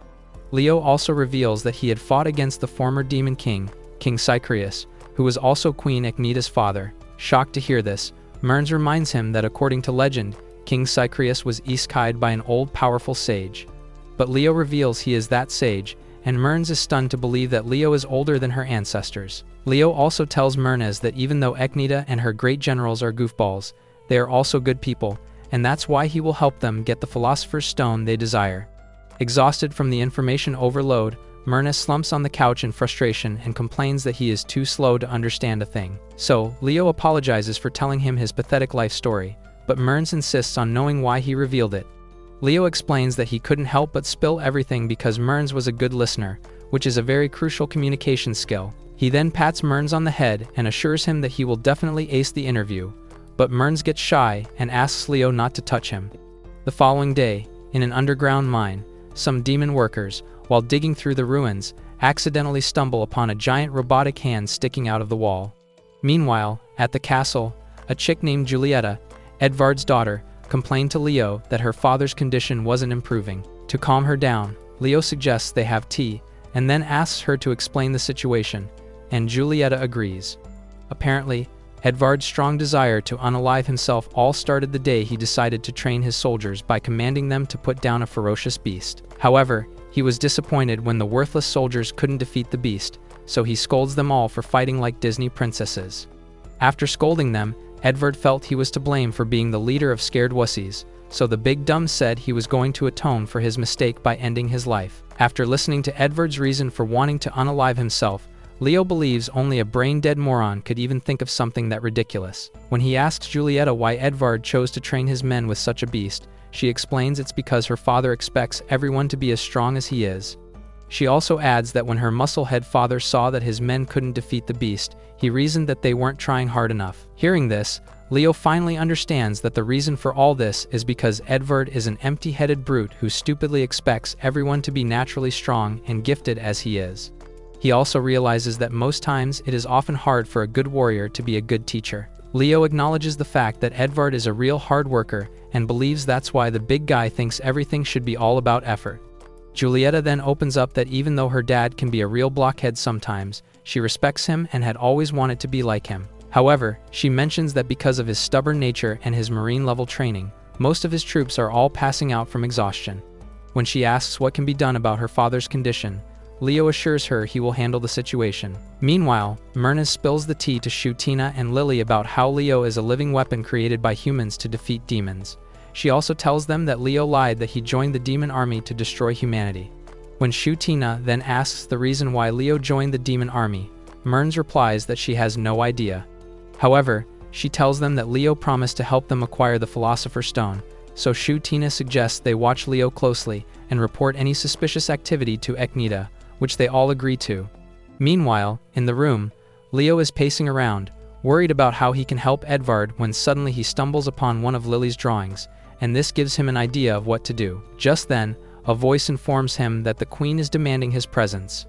Leo also reveals that he had fought against the former demon king, King Cycreus, who was also Queen Eknita's father. Shocked to hear this, Mearns reminds him that according to legend, King Cycreus was isekai'd by an old powerful sage. But Leo reveals he is that sage, and Myrnes is stunned to believe that Leo is older than her ancestors. Leo also tells Myrnes that even though Eknida and her great generals are goofballs, they are also good people, and that's why he will help them get the Philosopher's Stone they desire. Exhausted from the information overload, Myrnes slumps on the couch in frustration and complains that he is too slow to understand a thing. So, Leo apologizes for telling him his pathetic life story, but Myrnes insists on knowing why he revealed it. Leo explains that he couldn't help but spill everything because Myrnes was a good listener, which is a very crucial communication skill. He then pats Myrnes on the head and assures him that he will definitely ace the interview, but Myrnes gets shy and asks Leo not to touch him. The following day, in an underground mine, some demon workers, while digging through the ruins, accidentally stumble upon a giant robotic hand sticking out of the wall. Meanwhile, at the castle, a chick named Julieta, Edvard's daughter, complained to Leo that her father's condition wasn't improving. To calm her down, Leo suggests they have tea, and then asks her to explain the situation, and Julieta agrees. Apparently, Edvard's strong desire to unalive himself all started the day he decided to train his soldiers by commanding them to put down a ferocious beast. However, he was disappointed when the worthless soldiers couldn't defeat the beast, so he scolds them all for fighting like Disney princesses. After scolding them, Edvard felt he was to blame for being the leader of scared wussies, so the big dumb said he was going to atone for his mistake by ending his life. After listening to Edvard's reason for wanting to unalive himself, Leo believes only a brain-dead moron could even think of something that ridiculous. When he asks Julieta why Edvard chose to train his men with such a beast, she explains it's because her father expects everyone to be as strong as he is. She also adds that when her musclehead father saw that his men couldn't defeat the beast, he reasoned that they weren't trying hard enough. Hearing this, Leo finally understands that the reason for all this is because Edvard is an empty-headed brute who stupidly expects everyone to be naturally strong and gifted as he is. He also realizes that most times it is often hard for a good warrior to be a good teacher. Leo acknowledges the fact that Edvard is a real hard worker and believes that's why the big guy thinks everything should be all about effort. Julieta then opens up that even though her dad can be a real blockhead sometimes, she respects him and had always wanted to be like him. However, she mentions that because of his stubborn nature and his Marine-level training, most of his troops are all passing out from exhaustion. When she asks what can be done about her father's condition, Leo assures her he will handle the situation. Meanwhile, Myrnes spills the tea to Shutina and Lily about how Leo is a living weapon created by humans to defeat demons. She also tells them that Leo lied that he joined the demon army to destroy humanity. When Shutina then asks the reason why Leo joined the demon army, Myrnes replies that she has no idea. However, she tells them that Leo promised to help them acquire the Philosopher's Stone, so Shutina suggests they watch Leo closely and report any suspicious activity to Eknida, which they all agree to. Meanwhile, in the room, Leo is pacing around, worried about how he can help Edvard when suddenly he stumbles upon one of Lily's drawings, and this gives him an idea of what to do. Just then, a voice informs him that the queen is demanding his presence.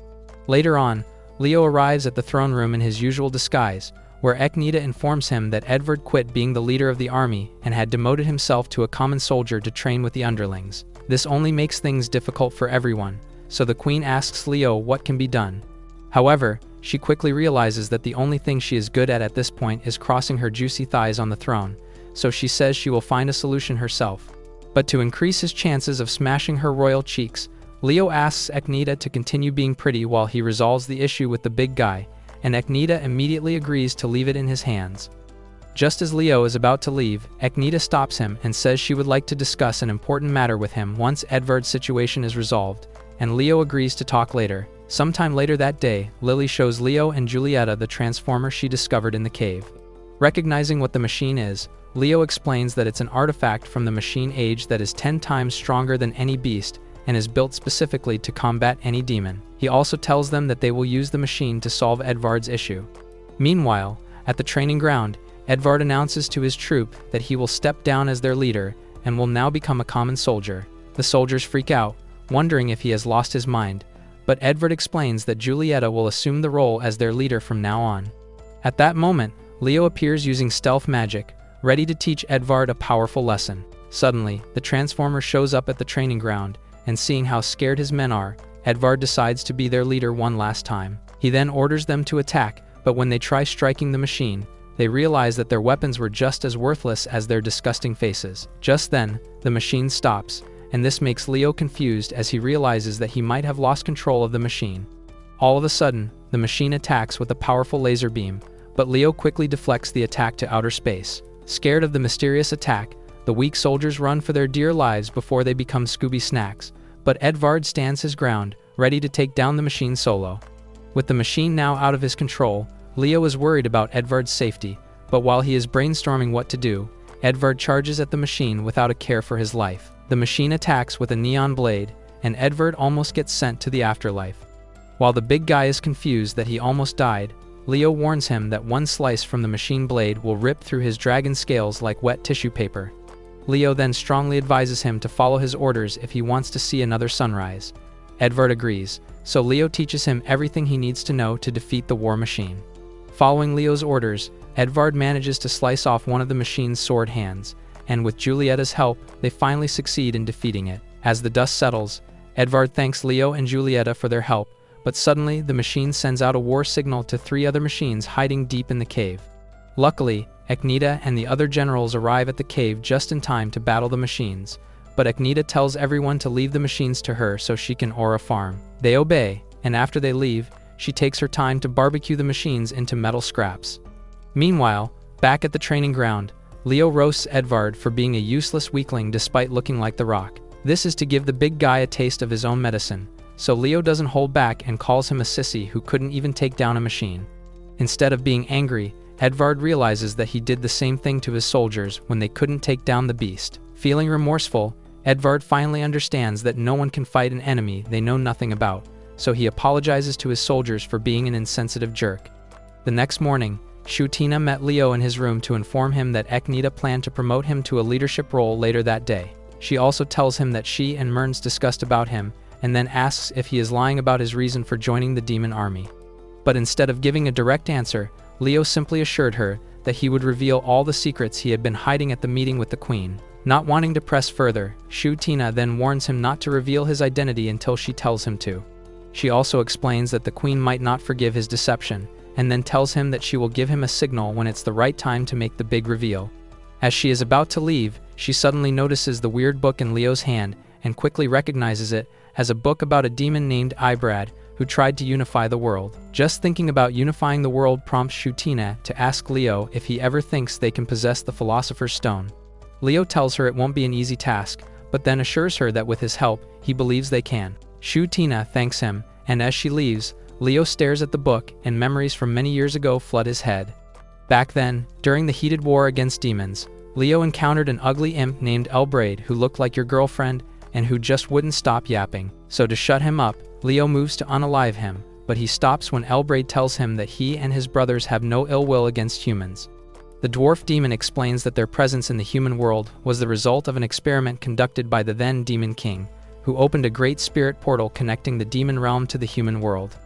Later on, Leo arrives at the throne room in his usual disguise, where Eknida informs him that Edvard quit being the leader of the army and had demoted himself to a common soldier to train with the underlings. This only makes things difficult for everyone, so the queen asks Leo what can be done. However, she quickly realizes that the only thing she is good at this point is crossing her juicy thighs on the throne, so she says she will find a solution herself. But to increase his chances of smashing her royal cheeks, Leo asks Eknida to continue being pretty while he resolves the issue with the big guy, and Eknida immediately agrees to leave it in his hands. Just as Leo is about to leave, Eknida stops him and says she would like to discuss an important matter with him once Edvard's situation is resolved, and Leo agrees to talk later. Sometime later that day, Lily shows Leo and Julieta the transformer she discovered in the cave. Recognizing what the machine is, Leo explains that it's an artifact from the machine age that is 10 times stronger than any beast and is built specifically to combat any demon. He also tells them that they will use the machine to solve Edvard's issue. Meanwhile, at the training ground, Edvard announces to his troop that he will step down as their leader and will now become a common soldier. The soldiers freak out, wondering if he has lost his mind, but Edvard explains that Julieta will assume the role as their leader from now on. At that moment, Leo appears using stealth magic, ready to teach Edvard a powerful lesson. Suddenly, the Transformer shows up at the training ground, and seeing how scared his men are, Edvard decides to be their leader one last time. He then orders them to attack, but when they try striking the machine, they realize that their weapons were just as worthless as their disgusting faces. Just then, the machine stops, and this makes Leo confused as he realizes that he might have lost control of the machine. All of a sudden, the machine attacks with a powerful laser beam, but Leo quickly deflects the attack to outer space. Scared of the mysterious attack, the weak soldiers run for their dear lives before they become Scooby snacks, but Edvard stands his ground, ready to take down the machine solo. With the machine now out of his control, Leo is worried about Edvard's safety, but while he is brainstorming what to do, Edvard charges at the machine without a care for his life. The machine attacks with a neon blade, and Edvard almost gets sent to the afterlife. While the big guy is confused that he almost died, Leo warns him that one slice from the machine blade will rip through his dragon scales like wet tissue paper. Leo then strongly advises him to follow his orders if he wants to see another sunrise. Edvard agrees, so Leo teaches him everything he needs to know to defeat the war machine. Following Leo's orders, Edvard manages to slice off one of the machine's sword hands, and with Julietta's help, they finally succeed in defeating it. As the dust settles, Edvard thanks Leo and Julieta for their help, but suddenly the machine sends out a war signal to 3 other machines hiding deep in the cave. Luckily, Agneta and the other generals arrive at the cave just in time to battle the machines, but Agneta tells everyone to leave the machines to her so she can aura farm. They obey, and after they leave, she takes her time to barbecue the machines into metal scraps. Meanwhile, back at the training ground, Leo roasts Edvard for being a useless weakling despite looking like the Rock. This is to give the big guy a taste of his own medicine, so Leo doesn't hold back and calls him a sissy who couldn't even take down a machine. Instead of being angry, Edvard realizes that he did the same thing to his soldiers when they couldn't take down the beast. Feeling remorseful, Edvard finally understands that no one can fight an enemy they know nothing about, so he apologizes to his soldiers for being an insensitive jerk. The next morning, Shutina met Leo in his room to inform him that Agneta planned to promote him to a leadership role later that day. She also tells him that she and Mernz discussed about him, and then asks if he is lying about his reason for joining the demon army. But instead of giving a direct answer, Leo simply assured her that he would reveal all the secrets he had been hiding at the meeting with the queen. Not wanting to press further, Shutina then warns him not to reveal his identity until she tells him to. She also explains that the queen might not forgive his deception, and then tells him that she will give him a signal when it's the right time to make the big reveal. As she is about to leave, she suddenly notices the weird book in Leo's hand and quickly recognizes it as a book about a demon named Ibrad who tried to unify the world. Just thinking about unifying the world prompts Shutina to ask Leo if he ever thinks they can possess the Philosopher's Stone. Leo tells her it won't be an easy task, but then assures her that with his help, he believes they can. Shutina thanks him, and as she leaves, Leo stares at the book and memories from many years ago flood his head. Back then, during the heated war against demons, Leo encountered an ugly imp named Elbraid who looked like your girlfriend and who just wouldn't stop yapping. So to shut him up, Leo moves to unalive him, but he stops when Elbraid tells him that he and his brothers have no ill will against humans. The dwarf demon explains that their presence in the human world was the result of an experiment conducted by the then Demon King, who opened a great spirit portal connecting the demon realm to the human world.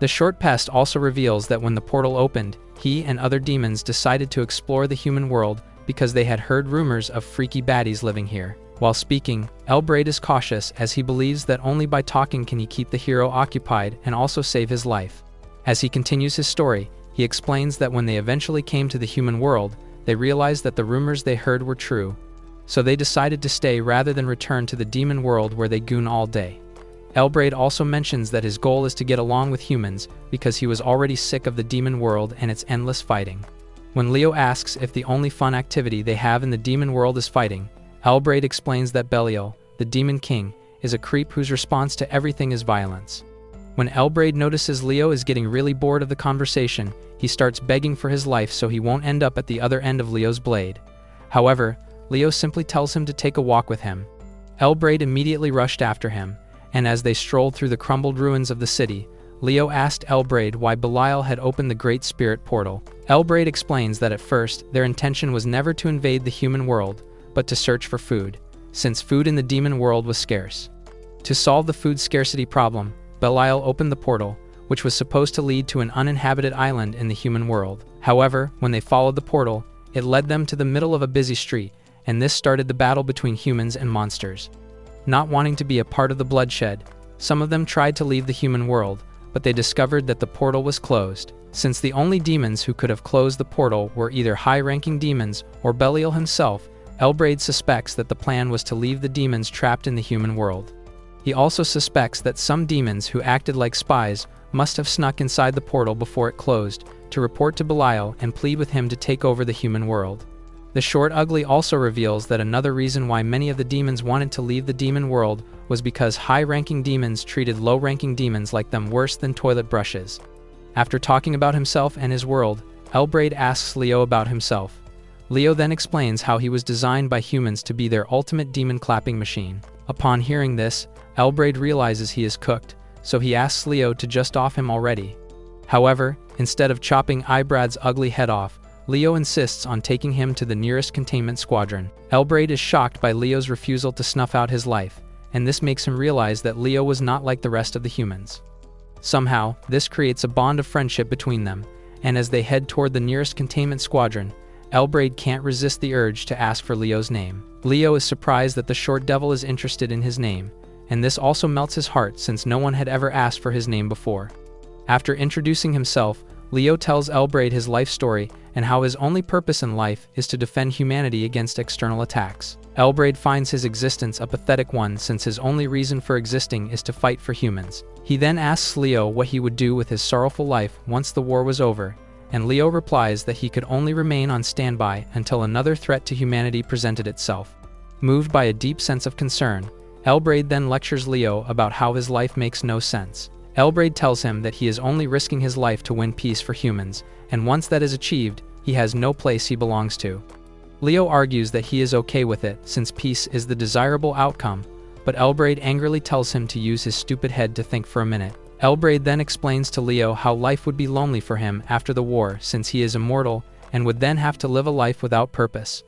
The short pest also reveals that when the portal opened, he and other demons decided to explore the human world because they had heard rumors of freaky baddies living here. While speaking, Elbraid is cautious as he believes that only by talking can he keep the hero occupied and also save his life. As he continues his story, he explains that when they eventually came to the human world, they realized that the rumors they heard were true, so they decided to stay rather than return to the demon world where they goon all day. Elbraid also mentions that his goal is to get along with humans because he was already sick of the demon world and its endless fighting. When Leo asks if the only fun activity they have in the demon world is fighting, Elbraid explains that Belial, the Demon King, is a creep whose response to everything is violence. When Elbraid notices Leo is getting really bored of the conversation, he starts begging for his life so he won't end up at the other end of Leo's blade. However, Leo simply tells him to take a walk with him. Elbraid immediately rushed after him, and as they strolled through the crumbled ruins of the city, Leo asked Elbraid why Belial had opened the Great Spirit Portal. Elbraid explains that at first, their intention was never to invade the human world, but to search for food, since food in the demon world was scarce. To solve the food scarcity problem, Belial opened the portal, which was supposed to lead to an uninhabited island in the human world. However, when they followed the portal, it led them to the middle of a busy street, and this started the battle between humans and monsters. Not wanting to be a part of the bloodshed, some of them tried to leave the human world, but they discovered that the portal was closed. Since the only demons who could have closed the portal were either high-ranking demons or Belial himself, Elbraid suspects that the plan was to leave the demons trapped in the human world. He also suspects that some demons who acted like spies must have snuck inside the portal before it closed to report to Belial and plead with him to take over the human world. The Short Ugly also reveals that another reason why many of the demons wanted to leave the demon world was because high-ranking demons treated low-ranking demons like them worse than toilet brushes. After talking about himself and his world, Elbraid asks Leo about himself. Leo then explains how he was designed by humans to be their ultimate demon-clapping machine. Upon hearing this, Elbraid realizes he is cooked, so he asks Leo to just off him already. However, instead of chopping Elbraid's ugly head off, Leo insists on taking him to the nearest containment squadron. Elbraid is shocked by Leo's refusal to snuff out his life, and this makes him realize that Leo was not like the rest of the humans. Somehow, this creates a bond of friendship between them, and as they head toward the nearest containment squadron, Elbraid can't resist the urge to ask for Leo's name. Leo is surprised that the short devil is interested in his name, and this also melts his heart since no one had ever asked for his name before. After introducing himself, Leo tells Elbraid his life story and how his only purpose in life is to defend humanity against external attacks. Elbraid finds his existence a pathetic one since his only reason for existing is to fight for humans. He then asks Leo what he would do with his sorrowful life once the war was over, and Leo replies that he could only remain on standby until another threat to humanity presented itself. Moved by a deep sense of concern, Elbraid then lectures Leo about how his life makes no sense. Elbraid tells him that he is only risking his life to win peace for humans, and once that is achieved, he has no place he belongs to. Leo argues that he is okay with it since peace is the desirable outcome, but Elbraid angrily tells him to use his stupid head to think for a minute. Elbraid then explains to Leo how life would be lonely for him after the war since he is immortal and would then have to live a life without purpose.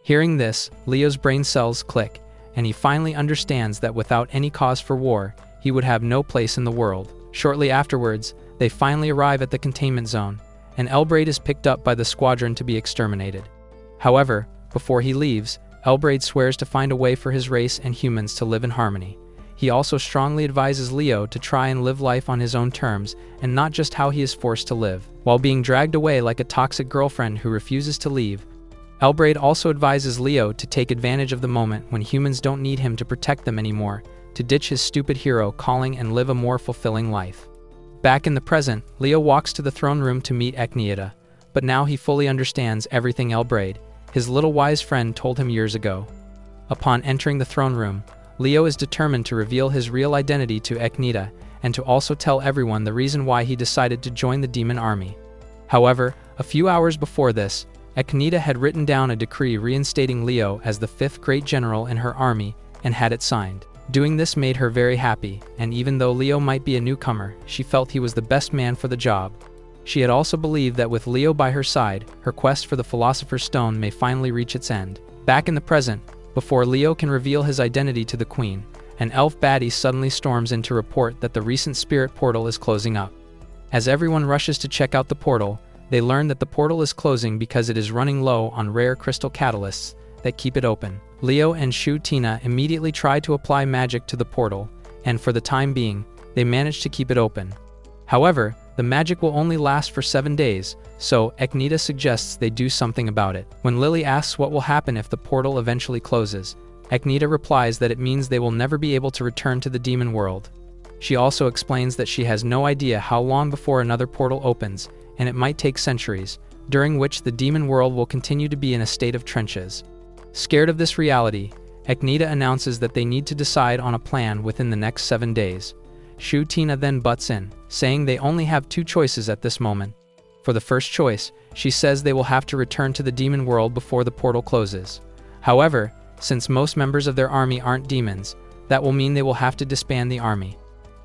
Hearing this, Leo's brain cells click, and he finally understands that without any cause for war, he would have no place in the world. Shortly afterwards, they finally arrive at the containment zone, and Elbraid is picked up by the squadron to be exterminated. However, before he leaves, Elbraid swears to find a way for his race and humans to live in harmony. He also strongly advises Leo to try and live life on his own terms and not just how he is forced to live. While being dragged away like a toxic girlfriend who refuses to leave, Elbraid also advises Leo to take advantage of the moment when humans don't need him to protect them anymore, to ditch his stupid hero calling and live a more fulfilling life. Back in the present, Leo walks to the throne room to meet Eknieta, but now he fully understands everything Elbraid, his little wise friend, told him years ago. Upon entering the throne room, Leo is determined to reveal his real identity to Eknieta and to also tell everyone the reason why he decided to join the demon army. However, a few hours before this, Eknieta had written down a decree reinstating Leo as the 5th great general in her army and had it signed. Doing this made her very happy, and even though Leo might be a newcomer, she felt he was the best man for the job. She had also believed that with Leo by her side, her quest for the Philosopher's Stone may finally reach its end. Back in the present, before Leo can reveal his identity to the Queen, an elf baddie suddenly storms in to report that the recent spirit portal is closing up. As everyone rushes to check out the portal, they learn that the portal is closing because it is running low on rare crystal catalysts that keep it open. Leo and Shu Tina immediately try to apply magic to the portal, and for the time being, they manage to keep it open. However, the magic will only last for 7 days, so Eknieta suggests they do something about it. When Lily asks what will happen if the portal eventually closes, Eknieta replies that it means they will never be able to return to the demon world. She also explains that she has no idea how long before another portal opens, and it might take centuries, during which the demon world will continue to be in a state of trenches. Scared of this reality, Eknieta announces that they need to decide on a plan within the next 7 days. Shu Tina then butts in, saying they only have 2 choices at this moment. For the first choice, she says they will have to return to the demon world before the portal closes. However, since most members of their army aren't demons, that will mean they will have to disband the army.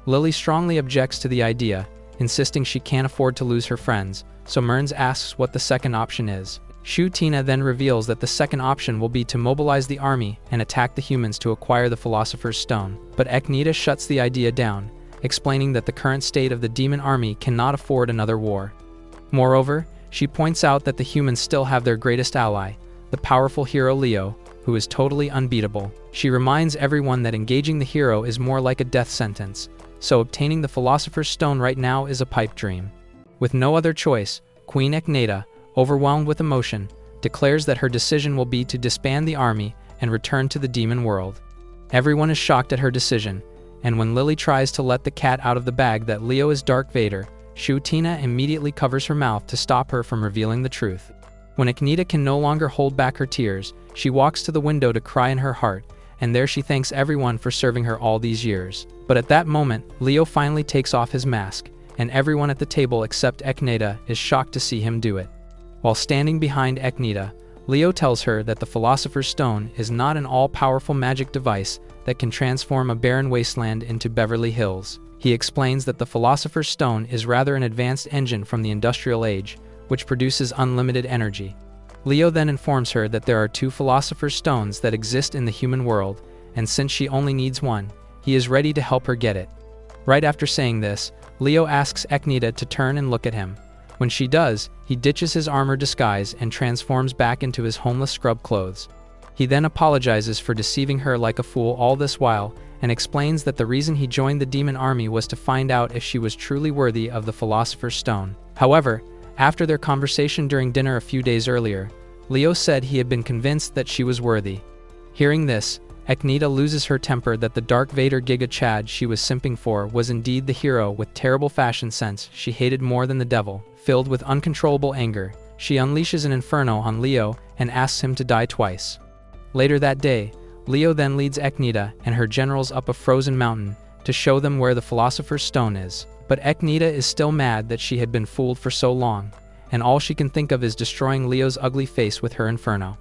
Lily strongly objects to the idea, insisting she can't afford to lose her friends, so Mearns asks what the second option is. Shu Tina then reveals that the second option will be to mobilize the army and attack the humans to acquire the Philosopher's Stone, but Eknieta shuts the idea down, explaining that the current state of the demon army cannot afford another war. Moreover, she points out that the humans still have their greatest ally, the powerful hero Leo, who is totally unbeatable. She reminds everyone that engaging the hero is more like a death sentence, so obtaining the Philosopher's Stone right now is a pipe dream. With no other choice, Queen Eknieta, overwhelmed with emotion, declares that her decision will be to disband the army and return to the demon world. Everyone is shocked at her decision, and when Lily tries to let the cat out of the bag that Leo is Darth Vader, Tina immediately covers her mouth to stop her from revealing the truth. When Agneta can no longer hold back her tears, she walks to the window to cry in her heart, and there she thanks everyone for serving her all these years. But at that moment, Leo finally takes off his mask, and everyone at the table except Agneta is shocked to see him do it. While standing behind Agneta, Leo tells her that the Philosopher's Stone is not an all-powerful magic device that can transform a barren wasteland into Beverly Hills. He explains that the Philosopher's Stone is rather an advanced engine from the Industrial Age, which produces unlimited energy. Leo then informs her that there are 2 Philosopher's Stones that exist in the human world, and since she only needs one, he is ready to help her get it. Right after saying this, Leo asks Agneta to turn and look at him. When she does, he ditches his armor disguise and transforms back into his homeless scrub clothes. He then apologizes for deceiving her like a fool all this while, and explains that the reason he joined the demon army was to find out if she was truly worthy of the Philosopher's Stone. However, after their conversation during dinner a few days earlier, Leo said he had been convinced that she was worthy. Hearing this, Agneta loses her temper that the Darth Vader Giga Chad she was simping for was indeed the hero with terrible fashion sense she hated more than the devil. Filled with uncontrollable anger, she unleashes an inferno on Leo and asks him to die twice. Later that day, Leo then leads Agneta and her generals up a frozen mountain to show them where the Philosopher's Stone is. But Agneta is still mad that she had been fooled for so long, and all she can think of is destroying Leo's ugly face with her inferno.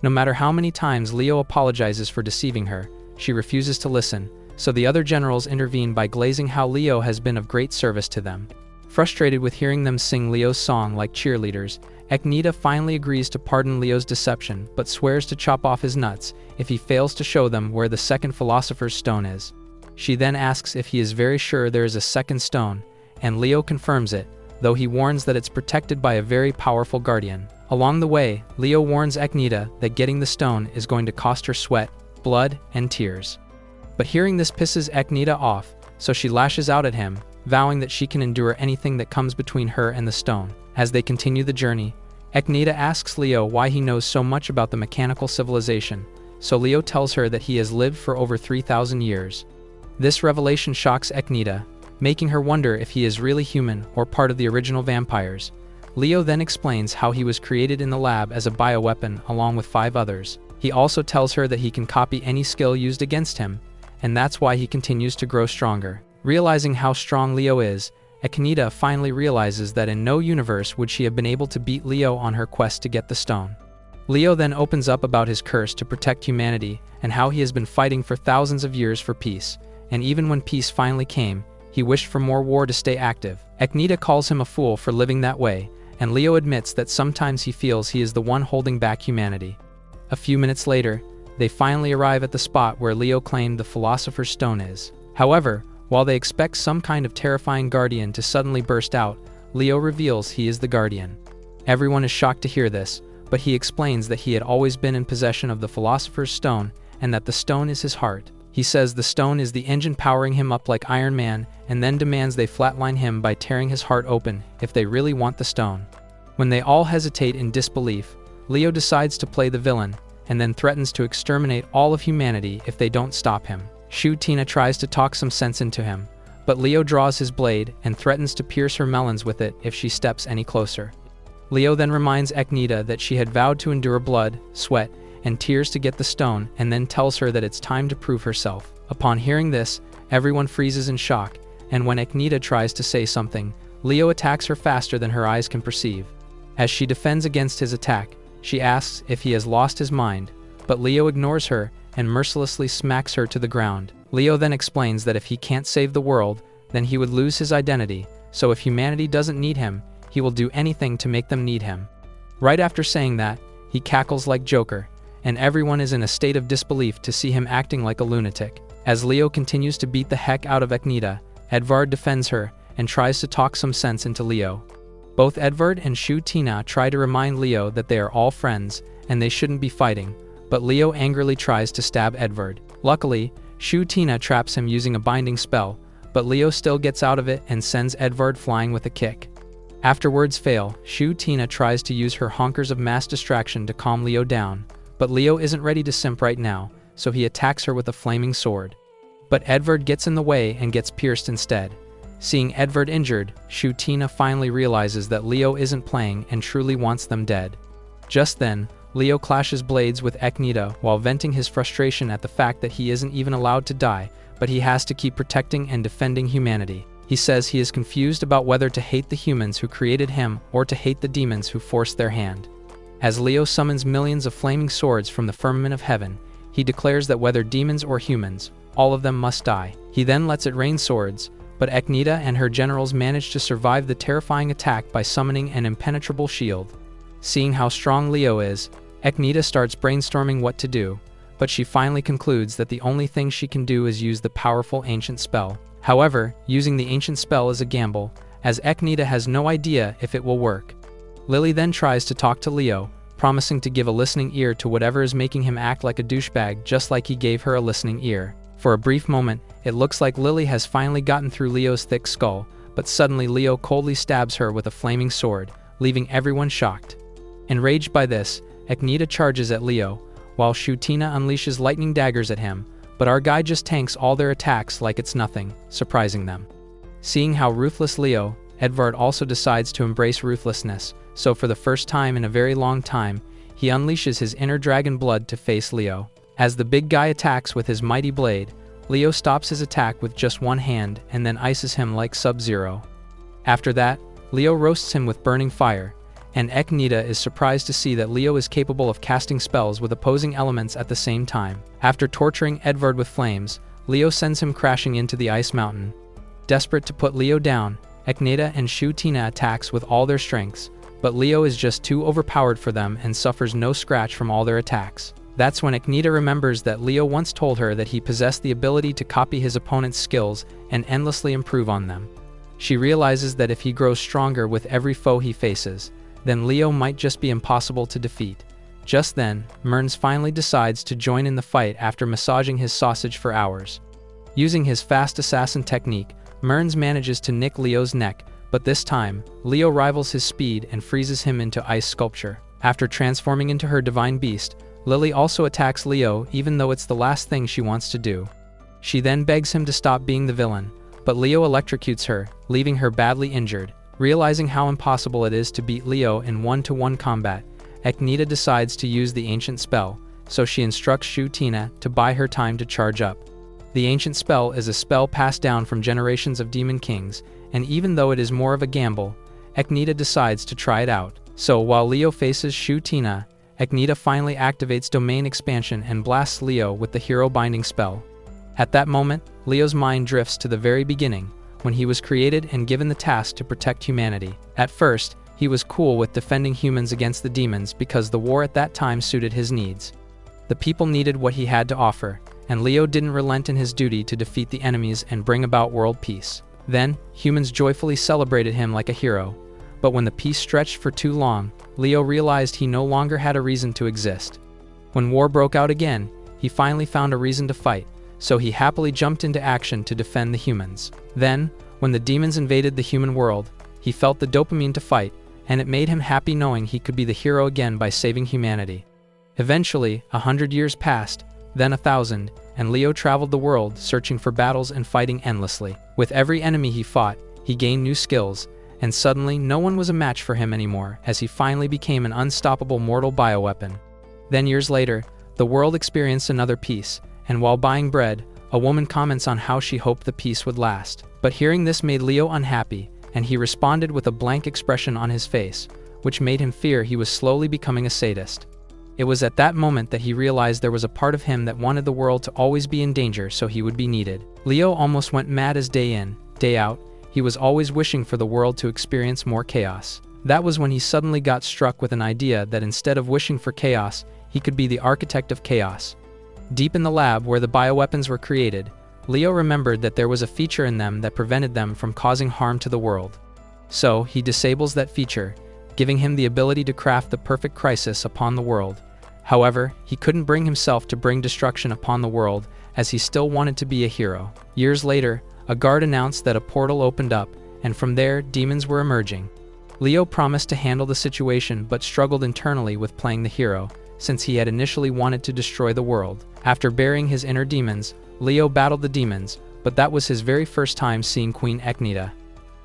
No matter how many times Leo apologizes for deceiving her, she refuses to listen, so the other generals intervene by glazing how Leo has been of great service to them. Frustrated with hearing them sing Leo's song like cheerleaders, Agneta finally agrees to pardon Leo's deception but swears to chop off his nuts if he fails to show them where the second Philosopher's Stone is. She then asks if he is very sure there is a second stone, and Leo confirms it, though he warns that it's protected by a very powerful guardian. Along the way, Leo warns Agneta that getting the stone is going to cost her sweat, blood, and tears. But hearing this pisses Agneta off, so she lashes out at him, vowing that she can endure anything that comes between her and the stone. As they continue the journey, Agneta asks Leo why he knows so much about the mechanical civilization, so Leo tells her that he has lived for over 3,000 years. This revelation shocks Agneta, making her wonder if he is really human or part of the original vampires. Leo then explains how he was created in the lab as a bioweapon along with 5 others. He also tells her that he can copy any skill used against him, and that's why he continues to grow stronger. Realizing how strong Leo is, Agneta finally realizes that in no universe would she have been able to beat Leo on her quest to get the stone. Leo then opens up about his curse to protect humanity and how he has been fighting for thousands of years for peace, and even when peace finally came, he wished for more war to stay active. Agneta calls him a fool for living that way, and Leo admits that sometimes he feels he is the one holding back humanity. A few minutes later, they finally arrive at the spot where Leo claimed the Philosopher's Stone is. However, while they expect some kind of terrifying guardian to suddenly burst out, Leo reveals he is the guardian. Everyone is shocked to hear this, but he explains that he had always been in possession of the Philosopher's Stone and that the stone is his heart. He says the stone is the engine powering him up like Iron Man, and then demands they flatline him by tearing his heart open if they really want the stone. When they all hesitate in disbelief, Leo decides to play the villain, and then threatens to exterminate all of humanity if they don't stop him. Tina tries to talk some sense into him, but Leo draws his blade and threatens to pierce her melons with it if she steps any closer. Leo then reminds Agneta that she had vowed to endure blood, sweat, and tears to get the stone, and then tells her that it's time to prove herself. Upon hearing this, everyone freezes in shock, and when Agneta tries to say something, Leo attacks her faster than her eyes can perceive. As she defends against his attack, she asks if he has lost his mind, but Leo ignores her and mercilessly smacks her to the ground. Leo then explains that if he can't save the world, then he would lose his identity, so if humanity doesn't need him, he will do anything to make them need him. Right after saying that, he cackles like Joker, and everyone is in a state of disbelief to see him acting like a lunatic. As Leo continues to beat the heck out of Agneta, Edvard defends her and tries to talk some sense into Leo. Both Edvard and Tina try to remind Leo that they are all friends and they shouldn't be fighting, but Leo angrily tries to stab Edvard. Luckily, Tina traps him using a binding spell, but Leo still gets out of it and sends Edvard flying with a kick. After words fail, Tina tries to use her honkers of mass distraction to calm Leo down, but Leo isn't ready to simp right now, so he attacks her with a flaming sword. But Edvard gets in the way and gets pierced instead. Seeing Edvard injured, Tina finally realizes that Leo isn't playing and truly wants them dead. Just then, Leo clashes blades with Agneta while venting his frustration at the fact that he isn't even allowed to die, but he has to keep protecting and defending humanity. He says he is confused about whether to hate the humans who created him or to hate the demons who forced their hand. As Leo summons millions of flaming swords from the firmament of heaven, he declares that whether demons or humans, all of them must die. He then lets it rain swords, but Agneta and her generals manage to survive the terrifying attack by summoning an impenetrable shield. Seeing how strong Leo is, Agneta starts brainstorming what to do, but she finally concludes that the only thing she can do is use the powerful ancient spell. However, using the ancient spell is a gamble, as Agneta has no idea if it will work. Lily then tries to talk to Leo, promising to give a listening ear to whatever is making him act like a douchebag, just like he gave her a listening ear. For a brief moment, it looks like Lily has finally gotten through Leo's thick skull, but suddenly Leo coldly stabs her with a flaming sword, leaving everyone shocked. Enraged by this, Agneta charges at Leo, while Tina unleashes lightning daggers at him, but our guy just tanks all their attacks like it's nothing, surprising them. Seeing how ruthless Leo, Edvard also decides to embrace ruthlessness, so for the first time in a very long time, he unleashes his inner dragon blood to face Leo. As the big guy attacks with his mighty blade, Leo stops his attack with just one hand and then ices him like Sub-Zero. After that, Leo roasts him with burning fire, and Agneta is surprised to see that Leo is capable of casting spells with opposing elements at the same time. After torturing Edvard with flames, Leo sends him crashing into the ice mountain. Desperate to put Leo down, Agneta and Tina attacks with all their strengths, but Leo is just too overpowered for them and suffers no scratch from all their attacks. That's when Agneta remembers that Leo once told her that he possessed the ability to copy his opponent's skills and endlessly improve on them. She realizes that if he grows stronger with every foe he faces, then Leo might just be impossible to defeat. Just then, Myrns finally decides to join in the fight after massaging his sausage for hours. Using his fast assassin technique, Myrns manages to nick Leo's neck, but this time, Leo rivals his speed and freezes him into ice sculpture. After transforming into her divine beast, Lily also attacks Leo even though it's the last thing she wants to do. She then begs him to stop being the villain, but Leo electrocutes her, leaving her badly injured. Realizing how impossible it is to beat Leo in one-to-one combat, Agneta decides to use the ancient spell, so she instructs Tina to buy her time to charge up. The ancient spell is a spell passed down from generations of demon kings, and even though it is more of a gamble, Agneta decides to try it out. So while Leo faces Tina, Agneta finally activates domain expansion and blasts Leo with the hero binding spell. At that moment, Leo's mind drifts to the very beginning, when he was created and given the task to protect humanity. At first, he was cool with defending humans against the demons because the war at that time suited his needs. The people needed what he had to offer, and Leo didn't relent in his duty to defeat the enemies and bring about world peace. Then, humans joyfully celebrated him like a hero. But when the peace stretched for too long, Leo realized he no longer had a reason to exist. When war broke out again, he finally found a reason to fight, so he happily jumped into action to defend the humans. Then, when the demons invaded the human world, he felt the dopamine to fight, and it made him happy knowing he could be the hero again by saving humanity. Eventually, 100 years passed, then 1,000, and Leo traveled the world searching for battles and fighting endlessly. With every enemy he fought, he gained new skills, and suddenly no one was a match for him anymore as he finally became an unstoppable mortal bioweapon. Then years later, the world experienced another peace, and while buying bread, a woman comments on how she hoped the peace would last. But hearing this made Leo unhappy, and he responded with a blank expression on his face, which made him fear he was slowly becoming a sadist. It was at that moment that he realized there was a part of him that wanted the world to always be in danger so he would be needed. Leo almost went mad as day in, day out, he was always wishing for the world to experience more chaos. That was when he suddenly got struck with an idea that instead of wishing for chaos, he could be the architect of chaos. Deep in the lab where the bioweapons were created, Leo remembered that there was a feature in them that prevented them from causing harm to the world. So, he disables that feature, giving him the ability to craft the perfect crisis upon the world. However, he couldn't bring himself to bring destruction upon the world, as he still wanted to be a hero. Years later, a guard announced that a portal opened up, and from there, demons were emerging. Leo promised to handle the situation but struggled internally with playing the hero, since he had initially wanted to destroy the world. After burying his inner demons, Leo battled the demons, but that was his very first time seeing Queen Ecnida.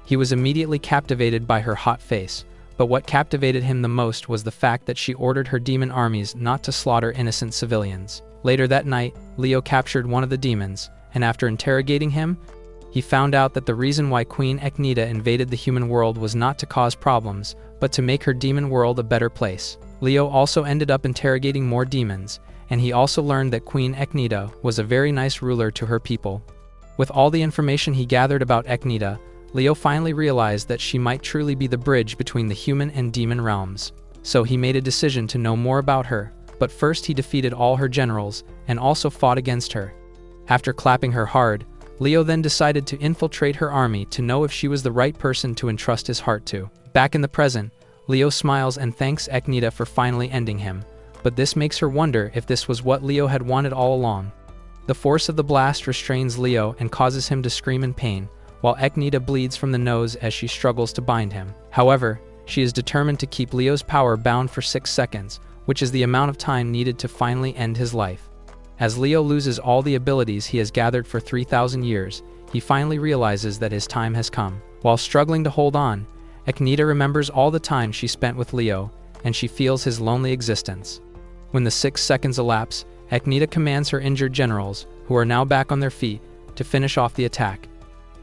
He was immediately captivated by her hot face, but what captivated him the most was the fact that she ordered her demon armies not to slaughter innocent civilians. Later that night, Leo captured one of the demons, and after interrogating him, he found out that the reason why Queen Ecnida invaded the human world was not to cause problems, but to make her demon world a better place. Leo also ended up interrogating more demons, and he also learned that Queen Ecnida was a very nice ruler to her people. With all the information he gathered about Ecnida, Leo finally realized that she might truly be the bridge between the human and demon realms. So he made a decision to know more about her, but first he defeated all her generals and also fought against her. After clapping her hard, Leo then decided to infiltrate her army to know if she was the right person to entrust his heart to. Back in the present, Leo smiles and thanks Ecnida for finally ending him, but this makes her wonder if this was what Leo had wanted all along. The force of the blast restrains Leo and causes him to scream in pain, while Ecnida bleeds from the nose as she struggles to bind him. However, she is determined to keep Leo's power bound for 6 seconds, which is the amount of time needed to finally end his life. As Leo loses all the abilities he has gathered for 3,000 years, he finally realizes that his time has come. While struggling to hold on, Ecnida remembers all the time she spent with Leo, and she feels his lonely existence. When the 6 seconds elapse, Ecnida commands her injured generals, who are now back on their feet, to finish off the attack.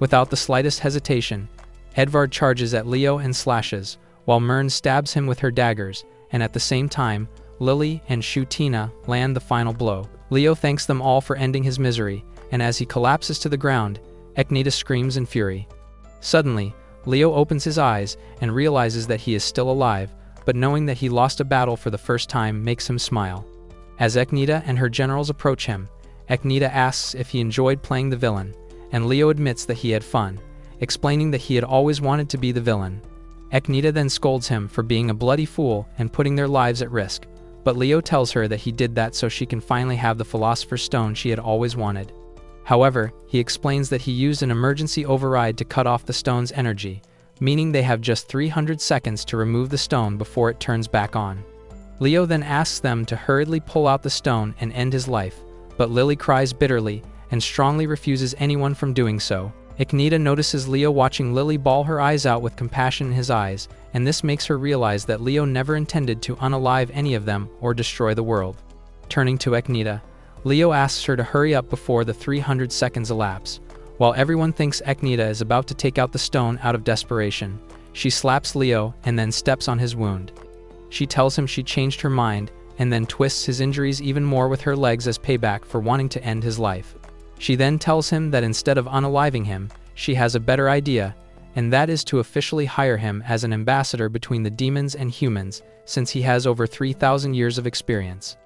Without the slightest hesitation, Edvard charges at Leo and slashes, while Myrn stabs him with her daggers, and at the same time, Lily and Shutina land the final blow. Leo thanks them all for ending his misery, and as he collapses to the ground, Ecnida screams in fury. Suddenly, Leo opens his eyes and realizes that he is still alive, but knowing that he lost a battle for the first time makes him smile. As Ecnida and her generals approach him, Ecnida asks if he enjoyed playing the villain, and Leo admits that he had fun, explaining that he had always wanted to be the villain. Ecnida then scolds him for being a bloody fool and putting their lives at risk, but Leo tells her that he did that so she can finally have the Philosopher's Stone she had always wanted. However, he explains that he used an emergency override to cut off the stone's energy, meaning they have just 300 seconds to remove the stone before it turns back on. Leo then asks them to hurriedly pull out the stone and end his life, but Lily cries bitterly and strongly refuses anyone from doing so. Ecnida notices Leo watching Lily bawl her eyes out with compassion in his eyes, and this makes her realize that Leo never intended to unalive any of them or destroy the world. Turning to Ecnida, Leo asks her to hurry up before the 300 seconds elapse. While everyone thinks Ecnida is about to take out the stone out of desperation, she slaps Leo and then steps on his wound. She tells him she changed her mind and then twists his injuries even more with her legs as payback for wanting to end his life. She then tells him that instead of unaliving him, she has a better idea, and that is to officially hire him as an ambassador between the demons and humans, since he has over 3,000 years of experience.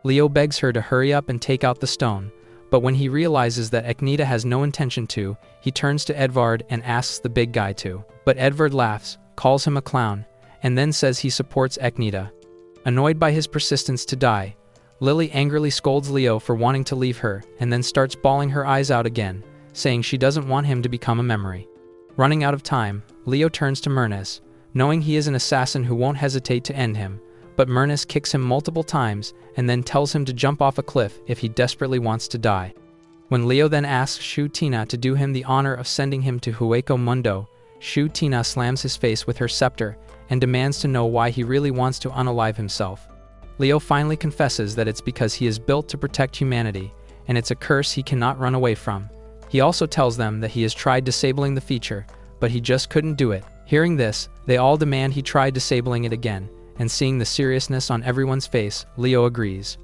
Leo begs her to hurry up and take out the stone, but when he realizes that Ecnida has no intention to, he turns to Edvard and asks the big guy to. But Edvard laughs, calls him a clown, and then says he supports Ecnida. Annoyed by his persistence to die, Lily angrily scolds Leo for wanting to leave her and then starts bawling her eyes out again, saying she doesn't want him to become a memory. Running out of time, Leo turns to Myrnis, knowing he is an assassin who won't hesitate to end him, but Myrnis kicks him multiple times and then tells him to jump off a cliff if he desperately wants to die. When Leo then asks Shutina to do him the honor of sending him to Hueco Mundo, Shutina slams his face with her scepter and demands to know why he really wants to unalive himself. Leo finally confesses that it's because he is built to protect humanity, and it's a curse he cannot run away from. He also tells them that he has tried disabling the feature, but he just couldn't do it. Hearing this, they all demand he try disabling it again, and seeing the seriousness on everyone's face, Leo agrees.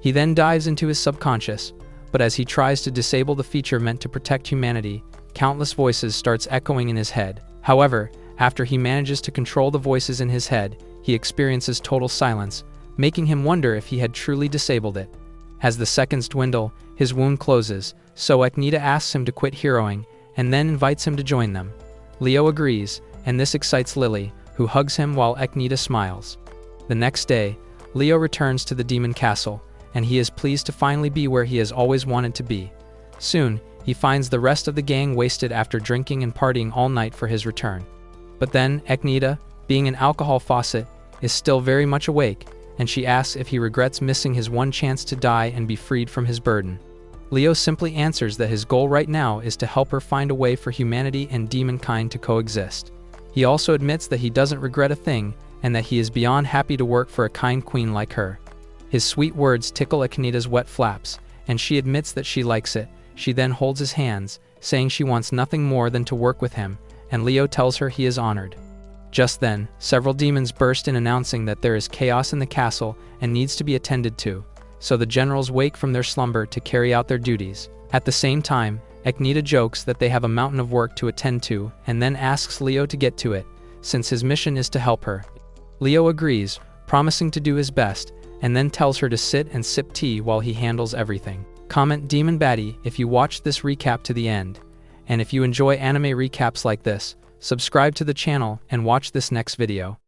He then dives into his subconscious, but as he tries to disable the feature meant to protect humanity, countless voices starts echoing in his head. However, after he manages to control the voices in his head, he experiences total silence, making him wonder if he had truly disabled it. As the seconds dwindle, his wound closes, so Ecnida asks him to quit heroing, and then invites him to join them. Leo agrees, and this excites Lily, who hugs him while Ecnida smiles. The next day, Leo returns to the demon castle, and he is pleased to finally be where he has always wanted to be. Soon, he finds the rest of the gang wasted after drinking and partying all night for his return. But then, Ecnida, being an alcohol faucet, is still very much awake, and she asks if he regrets missing his one chance to die and be freed from his burden. Leo simply answers that his goal right now is to help her find a way for humanity and demonkind to coexist. He also admits that he doesn't regret a thing, and that he is beyond happy to work for a kind queen like her. His sweet words tickle Akhenaten's wet flaps, and she admits that she likes it. She then holds his hands, saying she wants nothing more than to work with him, and Leo tells her he is honored. Just then, several demons burst in announcing that there is chaos in the castle and needs to be attended to, so the generals wake from their slumber to carry out their duties. At the same time, Akhenate jokes that they have a mountain of work to attend to and then asks Leo to get to it, since his mission is to help her. Leo agrees, promising to do his best, and then tells her to sit and sip tea while he handles everything. Comment Demon Baddie if you watched this recap to the end, and if you enjoy anime recaps like this, subscribe to the channel and watch this next video.